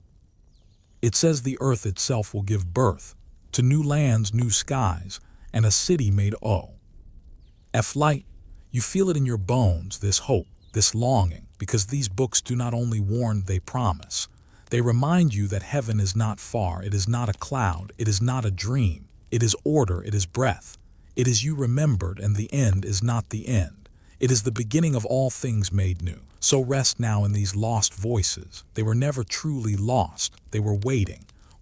It says the earth itself will give birth to new lands, new skies, and a city made light. You feel it in your bones, this hope, this longing, because these books do not only warn, they promise. They remind you that heaven is not far, it is not a cloud, it is not a dream, it is order, it is breath. It is you remembered, and the end is not the end. It is the beginning of all things made new. So rest now in these lost voices. They were never truly lost. They were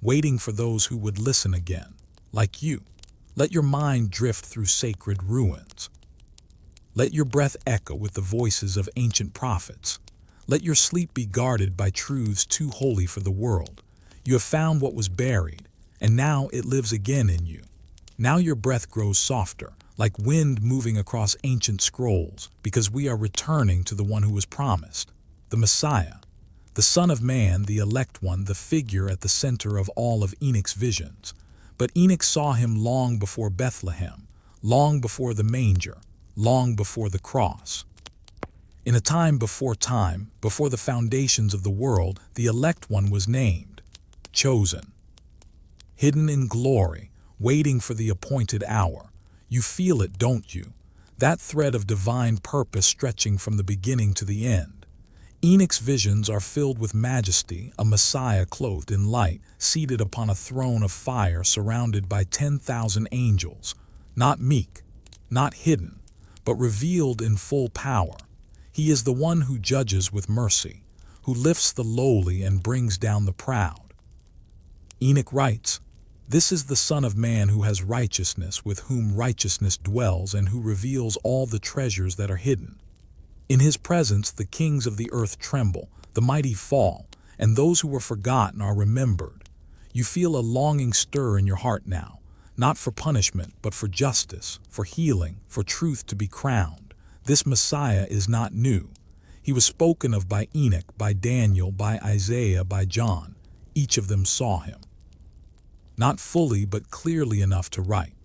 waiting for those who would listen again, like you. Let your mind drift through sacred ruins. Let your breath echo with the voices of ancient prophets. Let your sleep be guarded by truths too holy for the world. You have found what was buried, and now it lives again in you. Now your breath grows softer, like wind moving across ancient scrolls, because we are returning to the one who was promised, the Messiah, the Son of Man, the elect one, the figure at the center of all of Enoch's visions. But Enoch saw him long before Bethlehem, long before the manger, long before the cross. In a time, before the foundations of the world, the elect one was named, chosen, hidden in glory, waiting for the appointed hour. You feel it, don't you? That thread of divine purpose stretching from the beginning to the end. Enoch's visions are filled with majesty, a Messiah clothed in light, seated upon a throne of fire, surrounded by 10,000 angels, not meek, not hidden, but revealed in full power. He is the one who judges with mercy, who lifts the lowly and brings down the proud. Enoch writes, "This is the Son of Man who has righteousness, with whom righteousness dwells, and who reveals all the treasures that are hidden. In his presence the kings of the earth tremble, the mighty fall, and those who were forgotten are remembered." You feel a longing stir in your heart now, not for punishment, but for justice, for healing, for truth to be crowned. This Messiah is not new. He was spoken of by Enoch, by Daniel, by Isaiah, by John. Each of them saw him. Not fully, but clearly enough to write.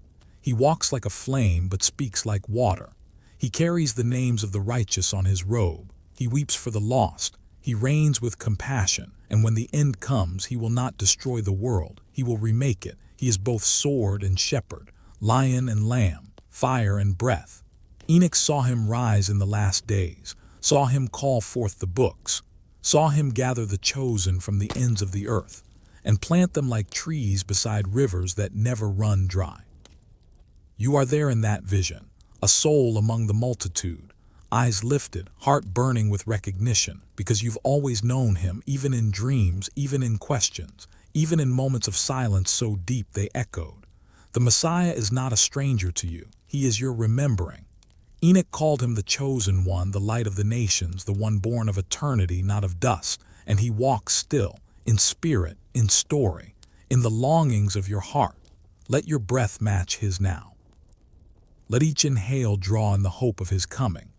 He walks like a flame, but speaks like water. He carries the names of the righteous on his robe. He weeps for the lost. He reigns with compassion, and when the end comes, he will not destroy the world. He will remake it. He is both sword and shepherd, lion and lamb, fire and breath. Enoch saw him rise in the last days, saw him call forth the books, saw him gather the chosen from the ends of the earth, and plant them like trees beside rivers that never run dry. You are there in that vision, a soul among the multitude, eyes lifted, heart burning with recognition, because you've always known him, even in dreams, even in questions, even in moments of silence so deep they echoed. The Messiah is not a stranger to you. He is your remembering. Enoch called him the chosen one, the light of the nations, the one born of eternity, not of dust, and he walks still, in spirit, in story, in the longings of your heart. Let your breath match his now. Let each inhale draw in the hope of his coming.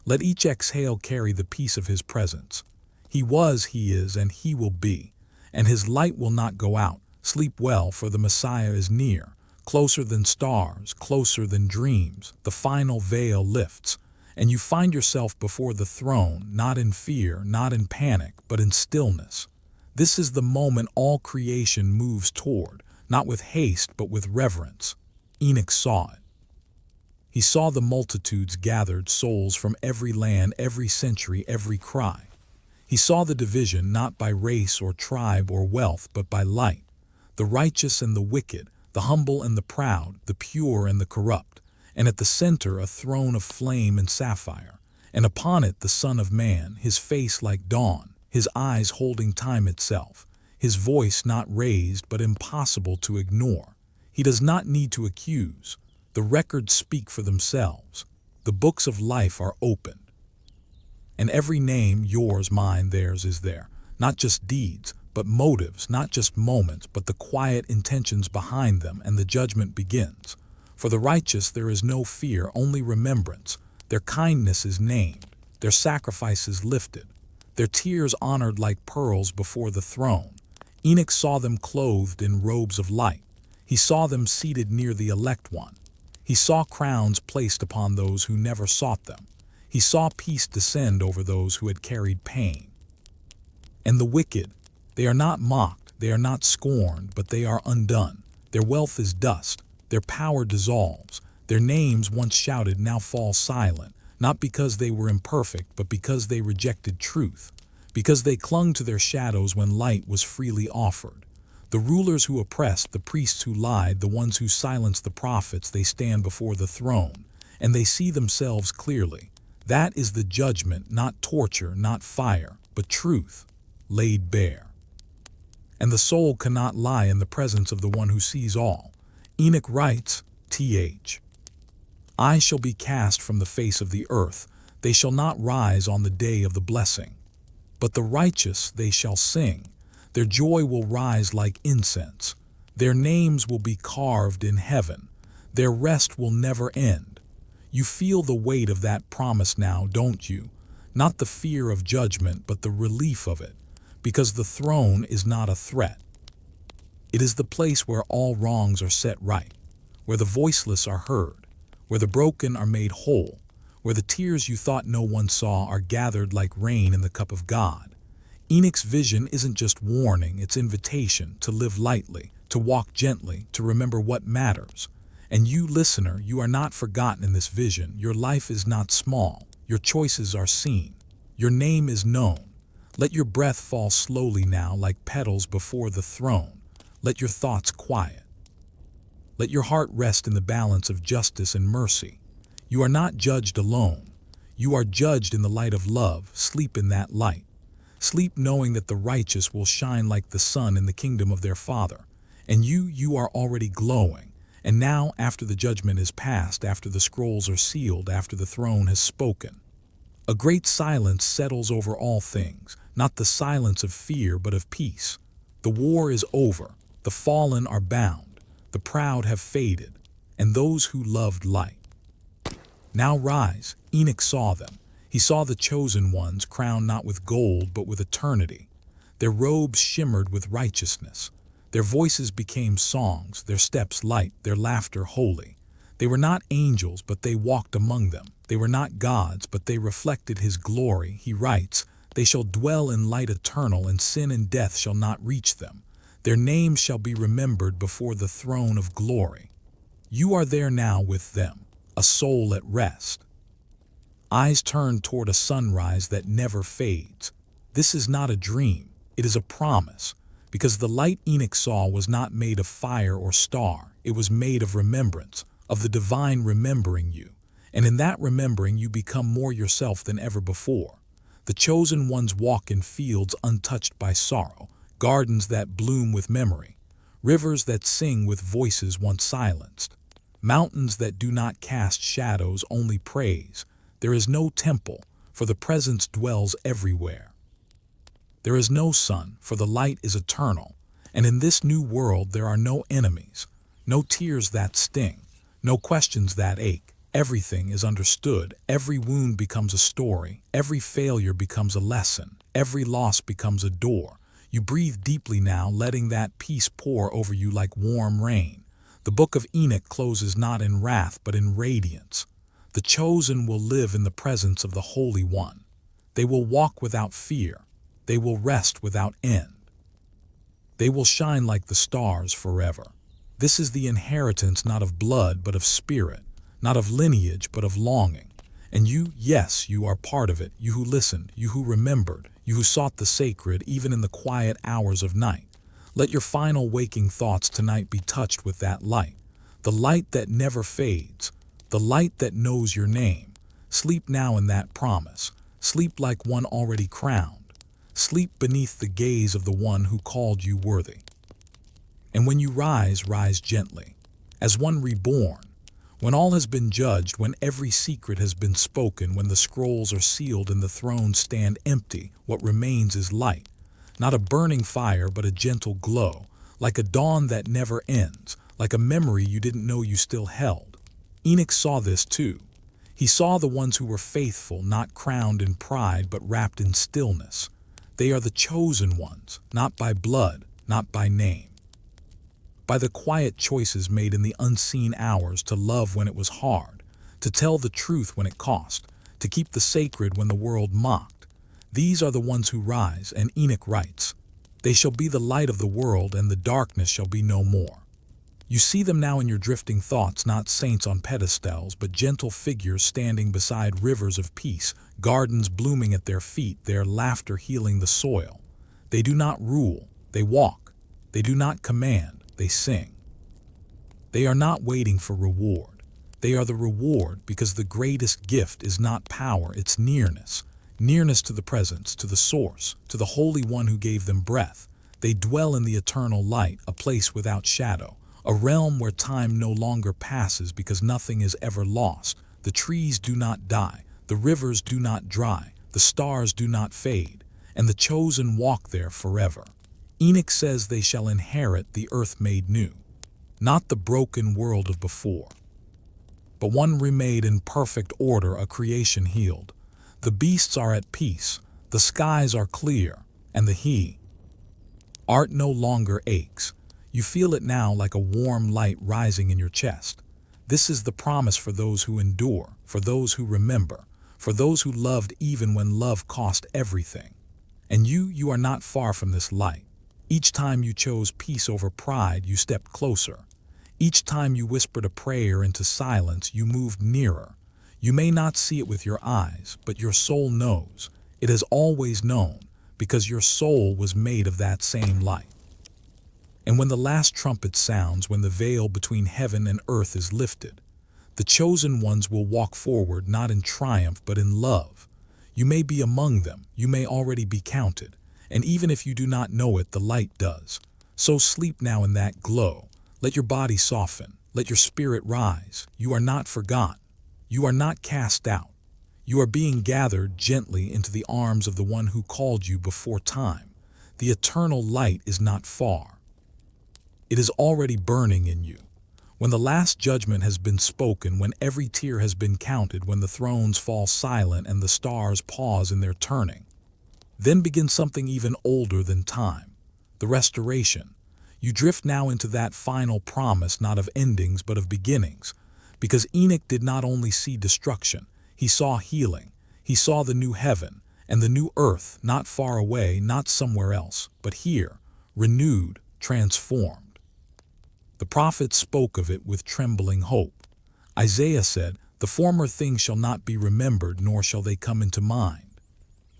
Let each exhale carry the peace of his presence. He was, he is, and he will be, and his light will not go out. Sleep well, for the Messiah is near, closer than stars, closer than dreams. The final veil lifts, and you find yourself before the throne, not in fear, not in panic, but in stillness. This is the moment all creation moves toward, not with haste, but with reverence. Enoch saw it. He saw the multitudes gathered, souls from every land, every century, every cry. He saw the division not by race or tribe or wealth, but by light. The righteous and the wicked, the humble and the proud, the pure and the corrupt, and at the center a throne of flame and sapphire, and upon it the Son of Man, his face like dawn, his eyes holding time itself, his voice not raised but impossible to ignore. He does not need to accuse. The records speak for themselves. The books of life are opened. And every name, yours, mine, theirs, is there. Not just deeds, but motives, not just moments, but the quiet intentions behind them, and the judgment begins. For the righteous there is no fear, only remembrance. Their kindness is named, their sacrifices lifted, their tears honored like pearls before the throne. Enoch saw them clothed in robes of light. He saw them seated near the elect one. He saw crowns placed upon those who never sought them. He saw peace descend over those who had carried pain. And the wicked, they are not mocked, they are not scorned, but they are undone. Their wealth is dust, their power dissolves. Their names once shouted now fall silent, not because they were imperfect, but because they rejected truth, because they clung to their shadows when light was freely offered. The rulers who oppressed, the priests who lied, the ones who silenced the prophets, they stand before the throne, and they see themselves clearly. That is the judgment, not torture, not fire, but truth, laid bare. And the soul cannot lie in the presence of the one who sees all. Enoch writes, I shall be cast from the face of the earth. They shall not rise on the day of the blessing. But the righteous they shall sing. Their joy will rise like incense. Their names will be carved in heaven. Their rest will never end. You feel the weight of that promise now, don't you? Not the fear of judgment, but the relief of it. Because the throne is not a threat. It is the place where all wrongs are set right, where the voiceless are heard, where the broken are made whole, where the tears you thought no one saw are gathered like rain in the cup of God. Enoch's vision isn't just warning, it's invitation to live lightly, to walk gently, to remember what matters. And you, listener, you are not forgotten in this vision. Your life is not small. Your choices are seen. Your name is known. Let your breath fall slowly now like petals before the throne. Let your thoughts quiet. Let your heart rest in the balance of justice and mercy. You are not judged alone. You are judged in the light of love. Sleep in that light. Sleep knowing that the righteous will shine like the sun in the kingdom of their Father. And you are already glowing. And now, after the judgment is past, after the scrolls are sealed, after the throne has spoken, a great silence settles over all things, not the silence of fear but of peace. The war is over, the fallen are bound, the proud have faded, and those who loved light. Now rise. Enoch saw them. He saw the chosen ones crowned not with gold but with eternity. Their robes shimmered with righteousness. Their voices became songs, their steps light, their laughter holy. They were not angels, but they walked among them. They were not gods, but they reflected his glory. He writes, "They shall dwell in light eternal, and sin and death shall not reach them. Their names shall be remembered before the throne of glory." You are there now with them, a soul at rest. Eyes turned toward a sunrise that never fades. This is not a dream, it is a promise, because the light Enoch saw was not made of fire or star, it was made of remembrance, of the divine remembering you, and in that remembering you become more yourself than ever before. The chosen ones walk in fields untouched by sorrow, gardens that bloom with memory, rivers that sing with voices once silenced, mountains that do not cast shadows, only praise. There is no temple, for the presence dwells everywhere. There is no sun, for the light is eternal, and in this new world there are no enemies, no tears that sting, no questions that ache. Everything is understood, every wound becomes a story, every failure becomes a lesson, every loss becomes a door. You breathe deeply now, letting that peace pour over you like warm rain. The book of Enoch closes not in wrath but in radiance. The chosen will live in the presence of the Holy One. They will walk without fear. They will rest without end. They will shine like the stars forever. This is the inheritance not of blood but of spirit, not of lineage but of longing. And you, yes, you are part of it, you who listened, you who remembered, you who sought the sacred even in the quiet hours of night. Let your final waking thoughts tonight be touched with that light, the light that never fades, the light that knows your name. Sleep now in that promise. Sleep like one already crowned. Sleep beneath the gaze of the one who called you worthy. And when you rise, rise gently, as one reborn. When all has been judged, when every secret has been spoken, when the scrolls are sealed and the thrones stand empty, what remains is light. Not a burning fire, but a gentle glow, like a dawn that never ends, like a memory you didn't know you still held. Enoch saw this too. He saw the ones who were faithful, not crowned in pride, but wrapped in stillness. They are the chosen ones, not by blood, not by name. By the quiet choices made in the unseen hours, to love when it was hard, to tell the truth when it cost, to keep the sacred when the world mocked. These are the ones who rise, and Enoch writes, "They shall be the light of the world, and the darkness shall be no more." You see them now in your drifting thoughts, not saints on pedestals, but gentle figures standing beside rivers of peace, gardens blooming at their feet, their laughter healing the soil. They do not rule, they walk. They do not command, they sing. They are not waiting for reward. They are the reward, because the greatest gift is not power, it's nearness. Nearness to the presence, to the source, to the Holy One who gave them breath. They dwell in the eternal light, a place without shadow. A realm where time no longer passes because nothing is ever lost. The trees do not die, the rivers do not dry, the stars do not fade, and the chosen walk there forever. Enoch says they shall inherit the earth made new, not the broken world of before, but one remade in perfect order, a creation healed. The beasts are at peace, the skies are clear, and the heart no longer aches. You feel it now like a warm light rising in your chest. This is the promise for those who endure, for those who remember, for those who loved even when love cost everything. And you are not far from this light. Each time you chose peace over pride, you stepped closer. Each time you whispered a prayer into silence, you moved nearer. You may not see it with your eyes, but your soul knows. It has always known, because your soul was made of that same light. And when the last trumpet sounds, when the veil between heaven and earth is lifted, The chosen ones will walk forward not in triumph but in love. You may be among them, you may already be counted, and even if you do not know it, the light does. So sleep now in that glow. Let your body soften, let your spirit rise. You are not forgotten. You are not cast out. You are being gathered gently into the arms of the one who called you before time. The eternal light is not far. It is already burning in you. When the last judgment has been spoken, when every tear has been counted, when the thrones fall silent and the stars pause in their turning, then begins something even older than time, the restoration. You drift now into that final promise, not of endings but of beginnings, because Enoch did not only see destruction, he saw healing. He saw the new heaven and the new earth, not far away, not somewhere else, but here, renewed, transformed. The prophets spoke of it with trembling hope. Isaiah said, "The former things shall not be remembered, nor shall they come into mind."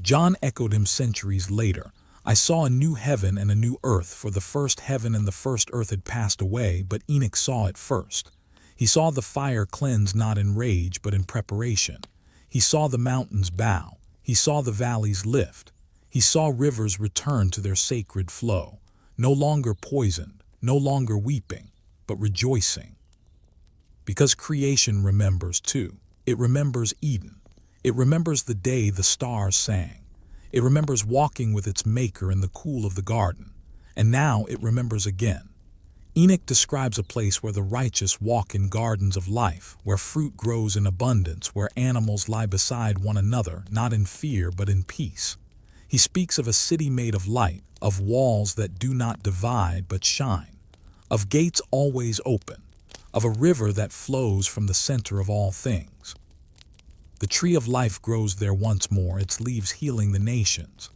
John echoed him centuries later, "I saw a new heaven and a new earth, for the first heaven and the first earth had passed away, but Enoch saw it first. He saw the fire cleanse not in rage, but in preparation. He saw the mountains bow. He saw the valleys lift. He saw rivers return to their sacred flow, no longer poisoned, no longer weeping, but rejoicing." Because creation remembers too. It remembers Eden. It remembers the day the stars sang. It remembers walking with its maker in the cool of the garden. And now it remembers again. Enoch describes a place where the righteous walk in gardens of life, where fruit grows in abundance, where animals lie beside one another, not in fear but in peace. He speaks of a city made of light, of walls that do not divide but shine, of gates always open, of a river that flows from the center of all things. The tree of life grows there once more, its leaves healing the nations,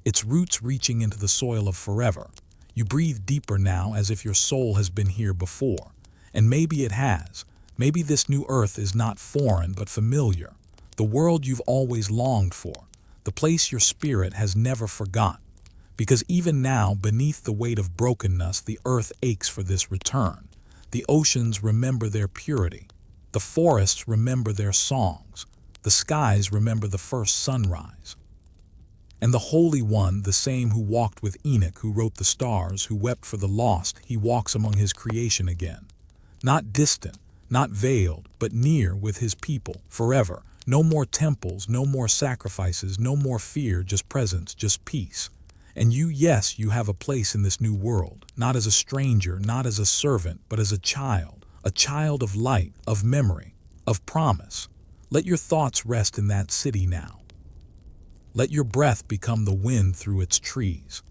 its roots reaching into the soil of forever. You breathe deeper now, as if your soul has been here before. And maybe it has. Maybe this new earth is not foreign but familiar. The world you've always longed for. The place your spirit has never forgotten. Because even now, beneath the weight of brokenness, the earth aches for this return. The oceans remember their purity. The forests remember their songs. The skies remember the first sunrise. And the Holy One, the same who walked with Enoch, who wrote the stars, who wept for the lost, he walks among his creation again. Not distant, not veiled, but near with his people, forever. No more temples, no more sacrifices, no more fear, just presence, just peace. And you, yes, you have a place in this new world, not as a stranger, not as a servant, but as a child of light, of memory, of promise. Let your thoughts rest in that city now. Let your breath become the wind through its trees.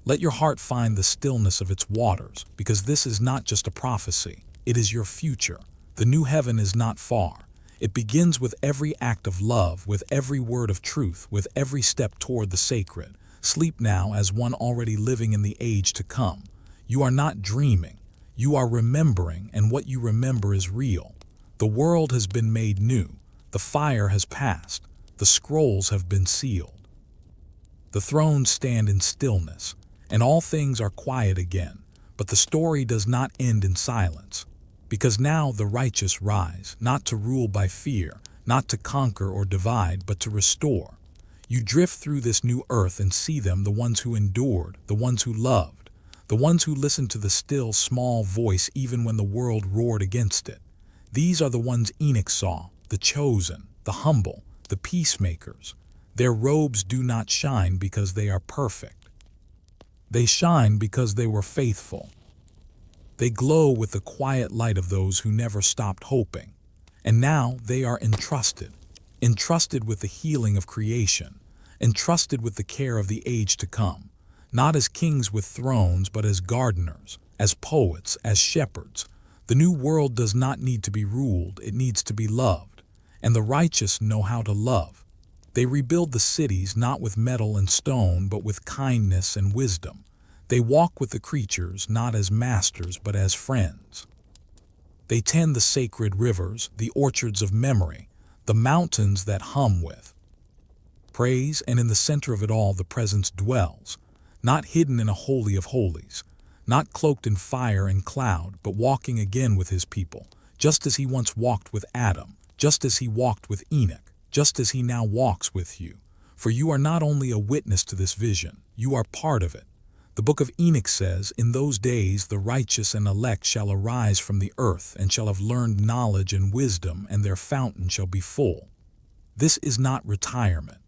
Let your heart find the stillness of its waters, because this is not just a prophecy, it is your future. The new heaven is not far. It begins with every act of love, with every word of truth, with every step toward the sacred. Sleep now as one already living in the age to come. You are not dreaming, you are remembering, and what you remember is real. The world has been made new. The fire has passed. The scrolls have been sealed. The thrones stand in stillness, and all things are quiet again. But the story does not end in silence, because now the righteous rise, not to rule by fear, not to conquer or divide, but to restore. You drift through this new earth and see them, the ones who endured, the ones who loved, the ones who listened to the still, small voice even when the world roared against it. These are the ones Enoch saw, the chosen, the humble, the peacemakers. Their robes do not shine because they are perfect. They shine because they were faithful. They glow with the quiet light of those who never stopped hoping. And now they are entrusted with the healing of creation, entrusted with the care of the age to come, not as kings with thrones, but as gardeners, as poets, as shepherds. The new world does not need to be ruled, it needs to be loved. And the righteous know how to love. They rebuild the cities not with metal and stone, but with kindness and wisdom. They walk with the creatures not as masters, but as friends. They tend the sacred rivers, the orchards of memory, the mountains that hum with praise, and in the center of it all the presence dwells, not hidden in a holy of holies, not cloaked in fire and cloud, but walking again with his people, just as he once walked with Adam, just as he walked with Enoch, just as he now walks with you. For you are not only a witness to this vision, you are part of it. The book of Enoch says, "In those days the righteous and elect shall arise from the earth, and shall have learned knowledge and wisdom, and their fountain shall be full." This is not retirement.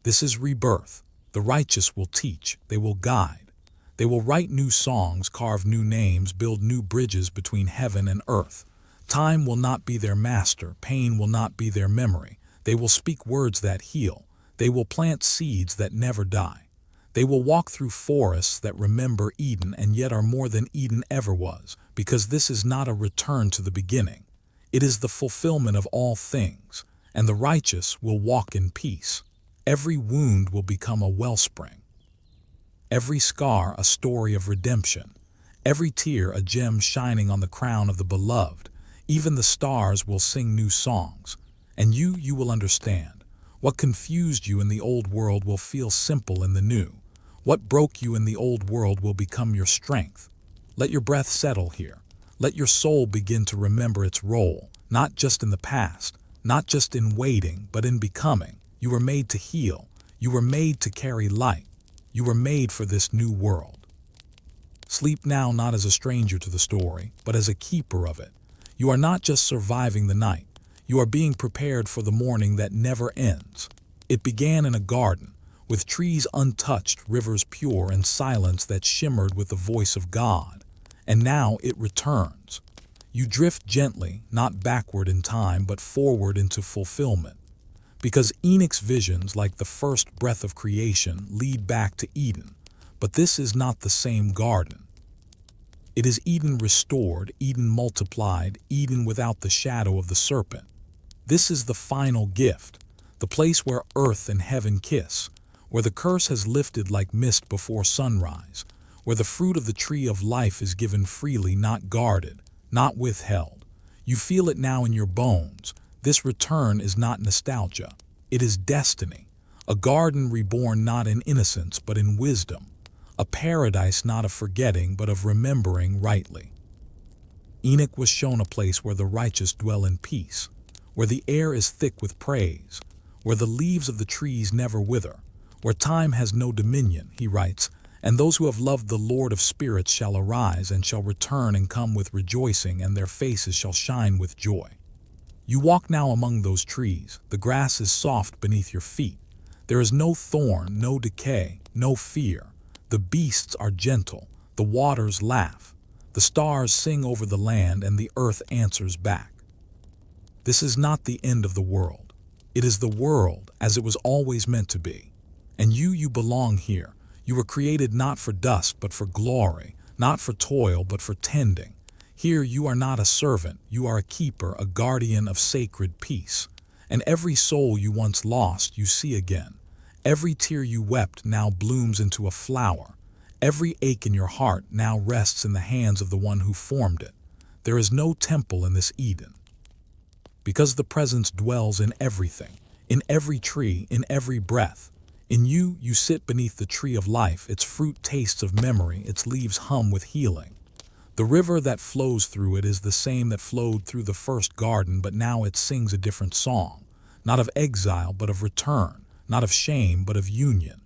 This is rebirth. The righteous will teach, they will guide. They will write new songs, carve new names, build new bridges between heaven and earth. Time will not be their master, pain will not be their memory. They will speak words that heal. They will plant seeds that never die. They will walk through forests that remember Eden and yet are more than Eden ever was, because this is not a return to the beginning. It is the fulfillment of all things, and the righteous will walk in peace. Every wound will become a wellspring. Every scar a story of redemption. Every tear a gem shining on the crown of the beloved. Even the stars will sing new songs. And you will understand. What confused you in the old world will feel simple in the new. What broke you in the old world will become your strength. Let your breath settle here. Let your soul begin to remember its role, not just in the past, not just in waiting, but in becoming. You were made to heal. You were made to carry light. You were made for this new world. Sleep now not as a stranger to the story, but as a keeper of it. You are not just surviving the night. You are being prepared for the morning that never ends. It began in a garden, with trees untouched, rivers pure, and silence that shimmered with the voice of God. And now it returns. You drift gently, not backward in time, but forward into fulfillment. Because Enoch's visions, like the first breath of creation, lead back to Eden. But this is not the same garden. It is Eden restored, Eden multiplied, Eden without the shadow of the serpent. This is the final gift, the place where earth and heaven kiss, where the curse has lifted like mist before sunrise, where the fruit of the tree of life is given freely, not guarded, not withheld. You feel it now in your bones. This return is not nostalgia. It is destiny, a garden reborn not in innocence but in wisdom, a paradise not of forgetting but of remembering rightly. Enoch was shown a place where the righteous dwell in peace, where the air is thick with praise, where the leaves of the trees never wither, where time has no dominion, he writes, and those who have loved the Lord of spirits shall arise and shall return and come with rejoicing, and their faces shall shine with joy. You walk now among those trees. The grass is soft beneath your feet. There is no thorn, no decay, no fear. The beasts are gentle. The waters laugh. The stars sing over the land, and the earth answers back. This is not the end of the world. It is the world as it was always meant to be. And you belong here. You were created not for dust, but for glory, not for toil, but for tending. Here you are not a servant, you are a keeper, a guardian of sacred peace. And every soul you once lost, you see again. Every tear you wept now blooms into a flower. Every ache in your heart now rests in the hands of the one who formed it. There is no temple in this Eden. Because the presence dwells in everything, in every tree, in every breath. In you sit beneath the tree of life, its fruit tastes of memory, its leaves hum with healing. The river that flows through it is the same that flowed through the first garden, but now it sings a different song, not of exile, but of return, not of shame, but of union.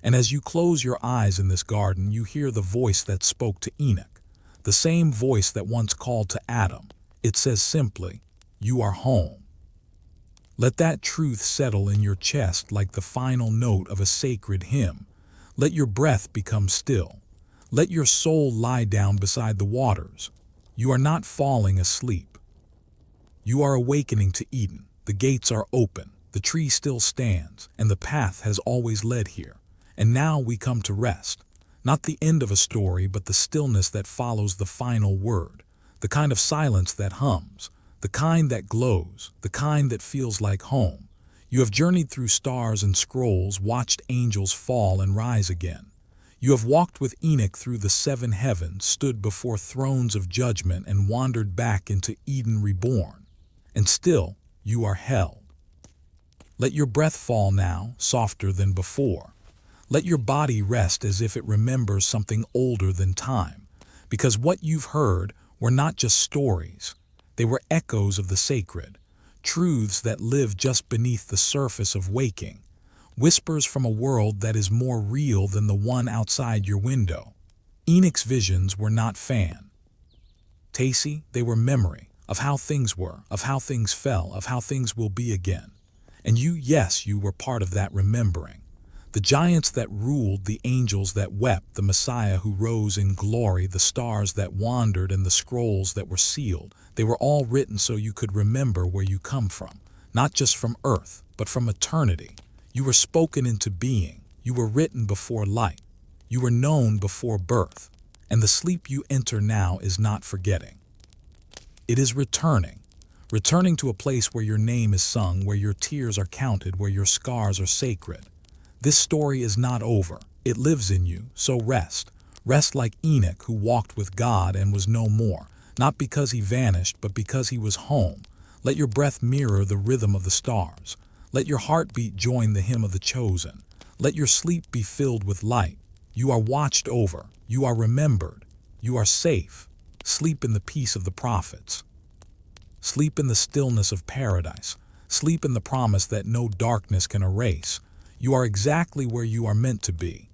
And as you close your eyes in this garden, you hear the voice that spoke to Enoch, the same voice that once called to Adam. It says simply, "You are home." Let that truth settle in your chest like the final note of a sacred hymn. Let your breath become still. Let your soul lie down beside the waters. You are not falling asleep. You are awakening to Eden. The gates are open. The tree still stands, and the path has always led here. And now we come to rest. Not the end of a story, but the stillness that follows the final word. The kind of silence that hums. The kind that glows, the kind that feels like home. You have journeyed through stars and scrolls, watched angels fall and rise again. You have walked with Enoch through the seven heavens, stood before thrones of judgment, and wandered back into Eden reborn. And still, you are held. Let your breath fall now, softer than before. Let your body rest as if it remembers something older than time. Because what you've heard were not just stories. They were echoes of the sacred, truths that live just beneath the surface of waking, whispers from a world that is more real than the one outside your window. Enoch's visions were not fantasy, they were memory of how things were, of how things fell, of how things will be again. And you, yes, you were part of that remembering. The giants that ruled, the angels that wept, the Messiah who rose in glory, the stars that wandered, and the scrolls that were sealed. They were all written so you could remember where you come from, not just from earth, but from eternity. You were spoken into being. You were written before light. You were known before birth. And the sleep you enter now is not forgetting. It is returning. Returning to a place where your name is sung, where your tears are counted, where your scars are sacred. This story is not over. It lives in you, so rest. Rest like Enoch, who walked with God and was no more, not because he vanished, but because he was home. Let your breath mirror the rhythm of the stars. Let your heartbeat join the hymn of the chosen. Let your sleep be filled with light. You are watched over. You are remembered. You are safe. Sleep in the peace of the prophets. Sleep in the stillness of paradise. Sleep in the promise that no darkness can erase. You are exactly where you are meant to be.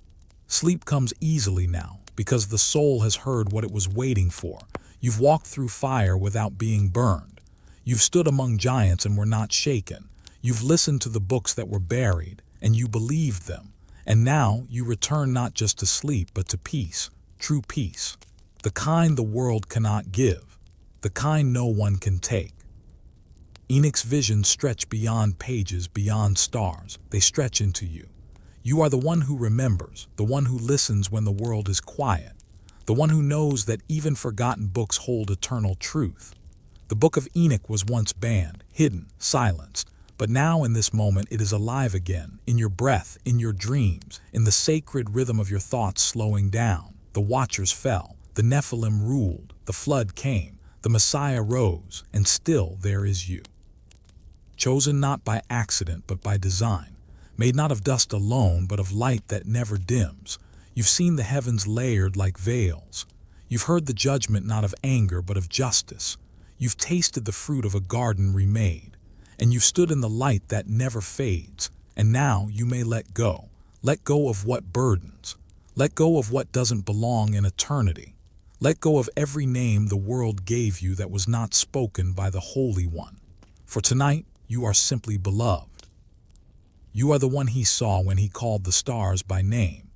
Sleep comes easily now, because the soul has heard what it was waiting for. You've walked through fire without being burned. You've stood among giants and were not shaken. You've listened to the books that were buried, and you believed them. And now you return not just to sleep, but to peace, true peace. The kind the world cannot give, the kind no one can take. Enoch's visions stretch beyond pages, beyond stars. They stretch into you. You are the one who remembers, the one who listens when the world is quiet, the one who knows that even forgotten books hold eternal truth. The book of Enoch was once banned, hidden, silenced, but now in this moment it is alive again, in your breath, in your dreams, in the sacred rhythm of your thoughts slowing down. The watchers fell, the Nephilim ruled, the flood came, the Messiah rose, and still there is you. Chosen not by accident but by design, made not of dust alone but of light that never dims. You've seen the heavens layered like veils. You've heard the judgment not of anger but of justice. You've tasted the fruit of a garden remade. And you've stood in the light that never fades. And now you may let go. Let go of what burdens. Let go of what doesn't belong in eternity. Let go of every name the world gave you that was not spoken by the Holy One. For tonight, you are simply beloved. You are the one he saw when he called the stars by name.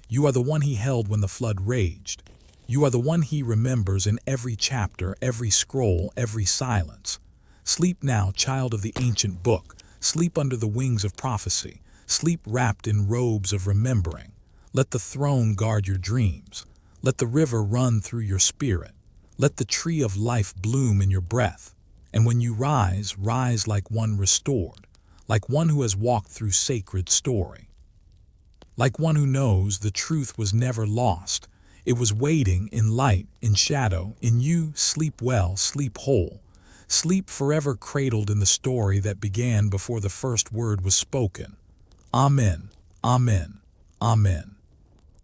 You are the one he held when the flood raged. You are the one he remembers in every chapter, every scroll, every silence. Sleep now, child of the ancient book. Sleep under the wings of prophecy. Sleep wrapped in robes of remembering. Let the throne guard your dreams. Let the river run through your spirit. Let the tree of life bloom in your breath. And when you rise, rise like one restored, like one who has walked through sacred story. Like one who knows the truth was never lost. It was waiting in light, in shadow, in you. Sleep well, sleep whole. Sleep forever cradled in the story that began before the first word was spoken. Amen, amen, amen.